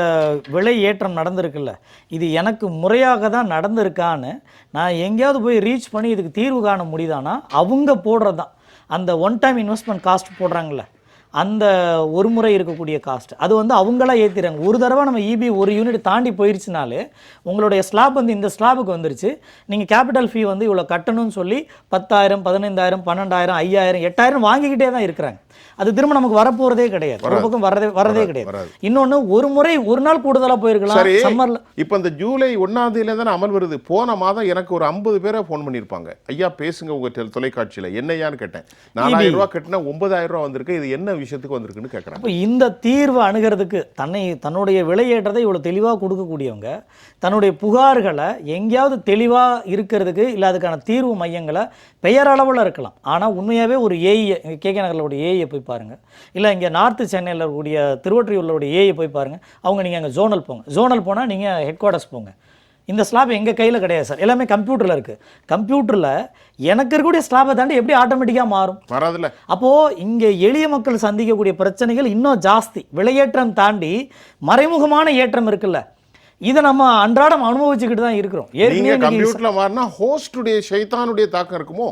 விலை ஏற்றம் நடந்திருக்குல்ல, இது எனக்கு முறையாக தான் நடந்திருக்கான்னு நான் எங்கேயாவது போய் ரீச் பண்ணி இதுக்கு தீர்வு காண முடியுதானா? அவங்க போடுறதுதான் அந்த ஒன் டைம் இன்வெஸ்ட்மெண்ட் காஸ்ட் போடுறாங்கல்ல, அந்த ஒரு முறை இருக்கக்கூடிய காஸ்ட் அது அவங்களா ஏற்றிடுறாங்க. ஒரு தடவை நம்ம இபி ஒரு யூனிட் தாண்டி போயிடுச்சுனாலே உங்களுடைய ஸ்லாப் இந்த ஸ்லாபுக்கு வந்துருச்சு, நீங்கள் கேபிட்டல் ஃபீ இவ்வளோ கட்டணும்னு சொல்லி 10,000 15,000 12,000 5,000 8,000 வாங்கிக்கிட்டே தான் இருக்கிறாங்க. அது திரும்ப நமக்கு வரப்போறதே கிடையாது, ஒரு பக்கம் வரதே கிடையாது. இன்னொன்று, ஒரு முறை ஒரு நாள் கூடுதலாக போயிருக்கலாம் சம்மர்ல. இப்போ இந்த ஜூலை 1ஆம் தேதியில தானே அமல் வருது. போன மாதம் எனக்கு ஒரு 50 பேரை ஃபோன் பண்ணியிருப்பாங்க, ஐயா பேசுங்க உங்க தொலைக்காட்சியில், என்னையான்னு கேட்டேன். 4,000 ரூபா கட்டினா 9,000 ரூபா வந்திருக்கு, இது என்ன விஷயத்துக்கு வந்திருக்குன்னு கேட்குறாங்க. இப்போ இந்த தீர்வு அணுகிறதுக்கு தன்னுடைய விலையேற்றத்தை இவ்வளோ தெளிவாக கொடுக்கக்கூடியவங்க தன்னுடைய புகார்களை எங்கேயாவது தெளிவாக இருக்கிறதுக்கு இல்லை அதுக்கான தீர்வு மையங்களை பெயரளவில் இருக்கலாம். ஆனால் உண்மையாகவே ஒரு ஏஐ, கேகே நகரில் ஏஐயை போய் பாருங்கள், இல்லை இங்கே நார்த்து சென்னையில் இருக்கக்கூடிய திருவொற்றியூரில் ஏஐயை போய் பாருங்கள். அவங்க நீங்கள் அங்கே ஜோனல் போங்க, ஜோனல் போனால் நீங்கள் ஹெட் குவார்ட்டர்ஸ் போங்க. இந்த ஸ்லாப் எங்கள் கையில் கிடையாது சார், எல்லாமே கம்ப்யூட்டரில் இருக்குது. கம்ப்யூட்டரில் எனக்கு இருக்கக்கூடிய ஸ்லாப்பை தாண்டி எப்படி ஆட்டோமேட்டிக்காக மாறும்? வராதுல்ல. அப்போது இங்கே எளிய மக்கள் சந்திக்கக்கூடிய பிரச்சனைகள் இன்னும் ஜாஸ்தி. விலையேற்றம் தாண்டி மறைமுகமான ஏற்றம் இருக்குல்ல, இதை நம்ம அன்றாடம் அனுபவிச்சுக்கிட்டு தான் இருக்கிறோம். நீங்க கம்ப்யூட்டர்ல மாறினா ஹோஸ்டுடைய ஷைத்தானுடைய தாக்கம் இருக்குமோ?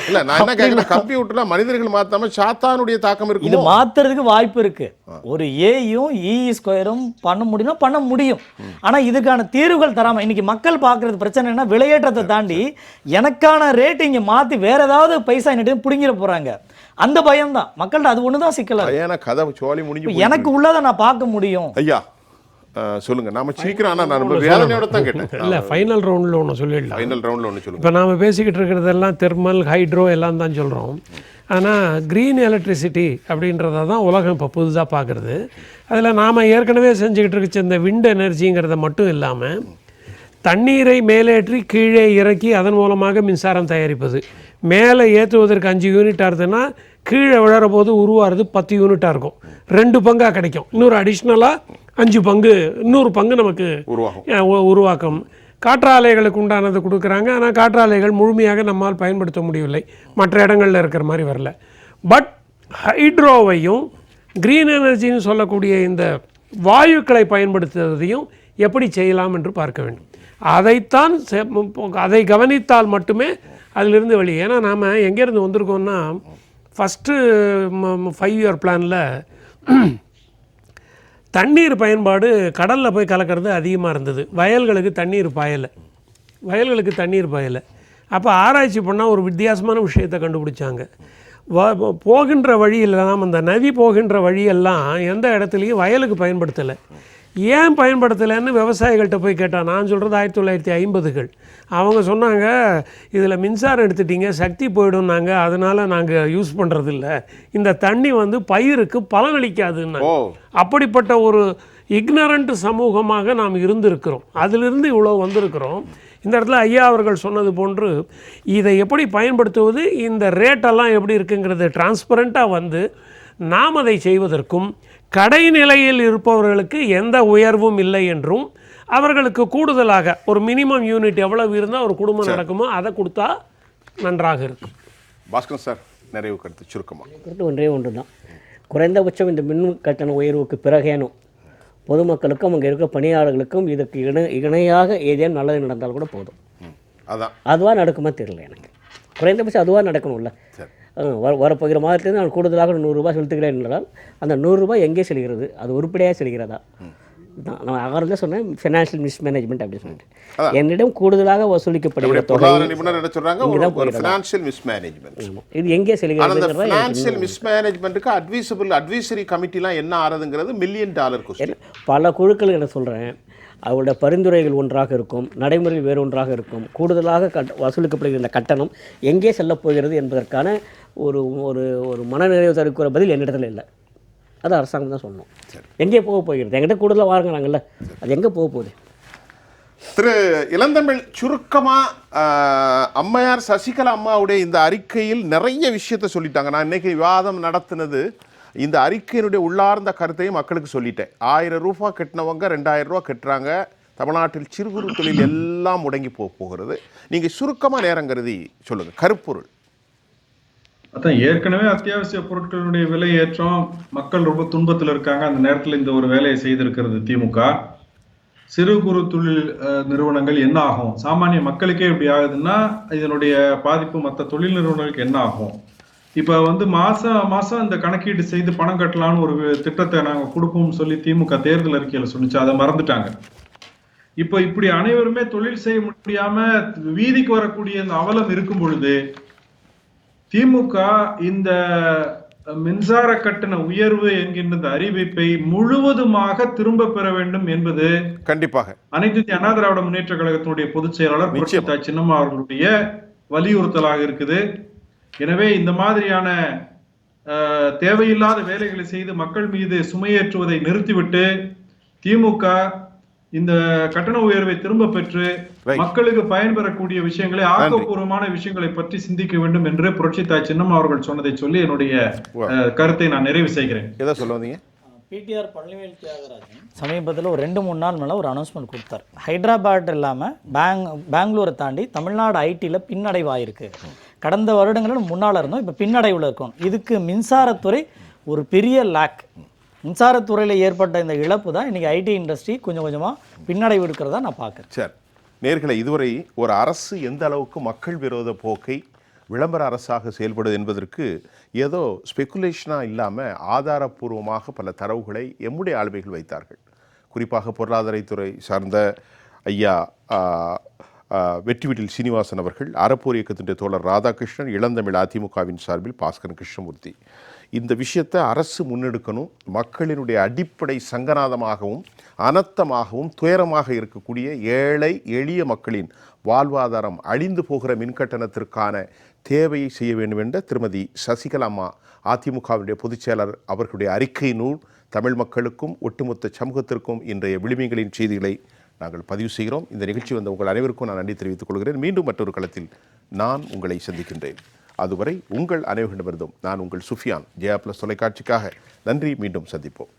இல்ல நான் என்ன கேட்கிறேன், கம்ப்யூட்டர்ல மனிதர்கள் மாத்தாம சாத்தானுடைய தாக்கம் இருக்குமோ? இது மாத்துறதுக்கு வாய்ப்பு இருக்கு. ஒரு ஏயும் இ ஸ்கொயரும் பண்ண முடியும்னா பண்ண முடியும். ஆனா இதுக்கான தீர்வுகள் தராம இன்னைக்கு மக்கள் பாக்குறது பிரச்சனை என்ன, விலையேற்றத்தை தாண்டி எனக்கான ரேட் இங்க மாத்தி வேற ஏதாவது பைசா என்னட்டு புடிங்கிட போறாங்க. அந்த பயம் தான் மக்கள்கிட்ட. அது ஒண்ணுதான் சிக்கல. கதை சோழி முடிஞ்சு எனக்கு உள்ளதை நான் பார்க்க முடியும். ஐயா சொல்லுங்க. நாம சீக்கிரம், ஆனால் நான் வேதனையோட தான் கேட்டேன். இல்லை, ஃபைனல் ரவுண்டில் ஒன்று சொல்லிடலாம். ஃபைனல் ரவுண்டில் ஒன்று சொல்லுங்கள். இப்போ நாம் பேசிக்கிட்டு இருக்கிறதெல்லாம் தெர்மல், ஹைட்ரோ எல்லாம் தான் சொல்கிறோம். ஆனால் க்ரீன் எலக்ட்ரிசிட்டி அப்படின்றத தான் உலகம் இப்போ புதுசாக பார்க்குறது. அதில் நாம் ஏற்கனவே செஞ்சுக்கிட்டு இருக்க இந்த விண்ட் எனர்ஜிங்கிறத மட்டும் இல்லாமல் தண்ணீரை மேலேற்றி கீழே இறக்கி அதன் மூலமாக மின்சாரம் தயாரிப்பது. மேலே ஏற்றுவதற்கு 5 யூனிட்டாக இருந்ததுன்னா கீழே விழற போது உருவாகிறது 10 யூனிட்டாக இருக்கும். 2 பங்காக கிடைக்கும். இன்னொரு அடிஷ்னலாக 5 பங்கு 100 பங்கு நமக்கு உருவாகும். உருவாக்கும். காற்றாலைகளுக்கு உண்டானது கொடுக்குறாங்க. ஆனால் காற்றாலைகள் முழுமையாக நம்மால் பயன்படுத்த முடியவில்லை, மற்ற இடங்களில் இருக்கிற மாதிரி வரல. பட் ஹைட்ரோவையும் க்ரீன் எனர்ஜின்னு சொல்லக்கூடிய இந்த வாயுக்களை பயன்படுத்துவதையும் எப்படி செய்யலாம் என்று பார்க்க வேண்டும். அதைத்தான் அதை கவனித்தால் மட்டுமே அதிலிருந்து வெளியே. ஏன்னா நாம் எங்கேருந்து வந்திருக்கோம்னா, ஃபஸ்ட்டு 5 இயர் பிளானில் தண்ணீர் பயன்பாடு கடலில் போய் கலக்கிறது அதிகமாக இருந்தது. வயல்களுக்கு தண்ணீர் பாயலை. அப்போ ஆராய்ச்சி பண்ணால் ஒரு வித்தியாசமான விஷயத்தை கண்டுபிடிச்சாங்க. போகின்ற வழியெல்லாம், அந்த நதி போகின்ற வழியெல்லாம் எந்த இடத்துலையும் வயலுக்கு பயன்படுத்தலை. ஏன் பயன்படுத்தலைன்னு விவசாயிகள்கிட்ட போய் கேட்டால், நான் சொல்கிறது 1950கள். அவங்க சொன்னாங்க, இதில் மின்சாரம் எடுத்துட்டிங்க, சக்தி போயிடும்னாங்க, அதனால் நாங்கள் யூஸ் பண்ணுறதில்ல, இந்த தண்ணி பயிருக்கு பலனளிக்காதுன்னாங்க. அப்படிப்பட்ட ஒரு இக்னரண்ட் சமூகமாக நாம் இருந்திருக்கிறோம். அதிலிருந்து இவ்வளோ வந்திருக்கிறோம். இந்த இடத்துல ஐயா அவர்கள் சொன்னது போன்று இதை எப்படி பயன்படுத்துவது, இந்த ரேட்டெல்லாம் எப்படி இருக்குங்கிறது டிரான்ஸ்பரண்ட்டாக நாம் அதை செய்வதற்கும், கடைநிலையில் இருப்பவர்களுக்கு எந்த உயர்வும் இல்லை என்றும், அவர்களுக்கு கூடுதலாக ஒரு மினிமம் யூனிட் எவ்வளவு இருந்தால் ஒரு குடும்பம் நடக்குமோ அதை கொடுத்தா நன்றாக இருக்கும். பாஸ்கர் சார், நிறைவு கருத்து சுருக்கமாக. ஒன்றே ஒன்று தான், குறைந்தபட்சம் இந்த மின் கட்டண உயர்வுக்கு பிறகேனும் பொதுமக்களுக்கும் அங்கே இருக்க பணியாளர்களுக்கும் இதுக்கு இணையாக ஏதேனும் நல்லது நடந்தால் கூட போதும். அதுவாக நடக்குமா தெரியல எனக்கு. குறைந்தபட்சம் அதுவாக நடக்கணும்ல. வரப்போகிற மாதத்துலேருந்து நான் கூடுதலாக 100 ரூபாய் செலுத்துகிறேன் என்றால் அந்த 100 ரூபாய் எங்கே செல்கிறது? அது உருப்படியாக செல்கிறதா? நான் ஆரம்பத்தில் சொன்னேன் ஃபினான்ஷியல் மிஸ்மேனேஜ்மெண்ட் அப்படின்னு சொல்லிட்டு. என்னிடம் கூடுதலாக வசூலிக்கப்படுகிற தொகை இது எங்கே செல்கிறது? பல குழுக்கள் என்ன சொல்கிறேன், அவருடைய பரிந்துரைகள் ஒன்றாக இருக்கும், நடைமுறைகள் வேறு ஒன்றாக இருக்கும். கூடுதலாக வசூலிக்கப்படுகிற இந்த கட்டணம் எங்கே செல்லப் போகிறது என்பதற்கான ஒரு ஒரு ஒரு மனநிறைவு தருக்கிற பதில் என்னிடத்தில் இல்லை. அது அரசாங்கம் தான் சொல்லணும். எங்கே போக போகிறது? என்கிட்ட கூடுதலாக வாங்குறாங்கல்ல, அது எங்கே போக போகுது? திரு இளந்தமிழ், சுருக்கமாக அம்மையார் சசிகலா அம்மாவுடைய இந்த அறிக்கையில் நிறைய விஷயத்தை சொல்லிட்டாங்க. நான் இன்னைக்கு விவாதம் நடத்தினது இந்த அறிக்கையினுடைய உள்ளார்ந்த கருத்தையும் மக்களுக்கு சொல்லிட்டேன். 1000 ரூபாய் கட்டினவங்க 2000 ரூபா கட்டுறாங்க. தமிழ்நாட்டில் சிறு குறு தொழில் எல்லாம் முடங்கி போகிறது. நீங்கள் சுருக்கமாக நேரம் கருதி சொல்லுங்கள், கருப்பொருள். அதான், ஏற்கனவே அத்தியாவசிய பொருட்களுடைய விலை ஏற்றம், மக்கள் ரொம்ப துன்பத்தில் இருக்காங்க. அந்த நேரத்தில் இந்த ஒரு வேலையை செய்திருக்கிறது திமுக. சிறு குறு தொழில் நிறுவனங்கள் என்ன ஆகும்? சாமானிய மக்களுக்கே இப்படி ஆகுதுன்னா இதனுடைய பாதிப்பு மற்ற தொழில் நிறுவனங்களுக்கு என்ன ஆகும்? இப்ப மாசம் இந்த கணக்கீடு செய்து பணம் கட்டலாம்னு ஒரு திட்டத்தை நாங்க கொடுப்போம்னு சொல்லி திமுக தேர்தல் அறிக்கையில சொன்னிச்சு, அதை மறந்துட்டாங்க. இப்ப இப்படி அனைவருமே தொழில் செய்ய முடியாம வீதிக்கு வரக்கூடிய இந்த அவலம் இருக்கும் பொழுது திமுக இந்த மின்சார கட்டண உயர்வு என்கின்ற அறிவிப்பை முழுவதுமாக திரும்ப பெற வேண்டும் என்பது கண்டிப்பாக அனைத்து இந்திய அண்ணா திராவிட முன்னேற்ற கழகத்தினுடைய பொதுச் செயலாளர் புரட்சி தாய் சின்னம்மா அவர்களுடைய வலியுறுத்தலாக இருக்குது. எனவே இந்த மாதிரியான தேவையில்லாத வேலைகளை செய்து மக்கள் மீது சுமையேற்றுவதை நிறுத்திவிட்டு திமுக இந்த கட்டண உயர்வை திரும்ப பெற்று மக்களுக்கு பயன்பெறக்கூடிய விஷயங்களை, ஆக்கப்பூர்வமான விஷயங்களை பற்றி சிந்திக்க வேண்டும் என்று புரட்சி தாய் சின்னம்மா அவர்கள் சொன்னதை சொல்லி என்னுடைய கருத்தை நான் நிறைவு செய்கிறேன். எதை சொல்ல வந்தீங்க? பிடிஆர் பழனிவேல் தியாகராஜன் சமீபத்தில் ஒரு 2-3 நாள் மேலே ஒரு அனௌன்ஸ்மெண்ட் கொடுத்தார். ஹைதராபாத் இல்லாமல் பெங்களூரை தாண்டி தமிழ்நாடு ஐடியில் பின்னடைவாயிருக்கு. கடந்த வருடங்களில் முன்னால் இருந்தோம், இப்போ பின்னடைவில் இருக்கோம். இதுக்கு மின்சாரத்துறை ஒரு பெரிய லேக். மின்சாரத்துறையில் ஏற்பட்ட இந்த இழப்பு தான் இன்றைக்கி ஐடி இண்டஸ்ட்ரி கொஞ்சம் கொஞ்சமாக பின்னடைவு இருக்கிறதா நான் பார்க்குறேன். சரி நேர்களை, இதுவரை ஒரு அரசு எந்த அளவுக்கு மக்கள் விரோத போக்கை விளம்பர அரசாக செயல்படுது என்பதற்கு ஏதோ ஸ்பெகுலேஷனாக இல்லாமல் ஆதாரப்பூர்வமாக பல தரவுகளை எம்முடைய ஆளுமைகள் வைத்தார்கள். குறிப்பாக பொருளாதாரத்துறை சார்ந்த ஐயா வெற்றிவீட்டில் சீனிவாசன் அவர்கள், அறப்போர் இயக்கத்தினுடைய தோழர் ராதாகிருஷ்ணன், இளந்தமிழ் அதிமுகவின் சார்பில் பாஸ்கரன் கிருஷ்ணமூர்த்தி. இந்த விஷயத்தை அரசு முன்னெடுக்கணும். மக்களினுடைய அடிப்படை சங்கநாதமாகவும் அனர்த்தமாகவும் துயரமாக இருக்கக்கூடிய ஏழை எளிய மக்களின் வாழ்வாதாரம் அழிந்து போகிற மின்கட்டணத்திற்கான தேவையை செய்ய வேண்டும் என்ற திருமதி சசிகலா அம்மா அதிமுகவுடைய பொதுச் செயலாளர் அவர்களுடைய அறிக்கை நூல் தமிழ் மக்களுக்கும் ஒட்டுமொத்த சமூகத்திற்கும் இன்றைய விளிம்புகளின் செய்திகளை நாங்கள் பதிவு செய்கிறோம். இந்த நிகழ்ச்சி வந்த உங்கள் அனைவருக்கும் நான் நன்றி தெரிவித்துக் கொள்கிறேன். மீண்டும் மற்றொரு களத்தில் நான் உங்களை சந்திக்கின்றேன். அதுவரை உங்கள் அனைவரிடமிருந்தும் நான் உங்கள் சுஃபியான், ஜெயா பிளஸ் தொலைக்காட்சிக்காக நன்றி. மீண்டும் சந்திப்போம்.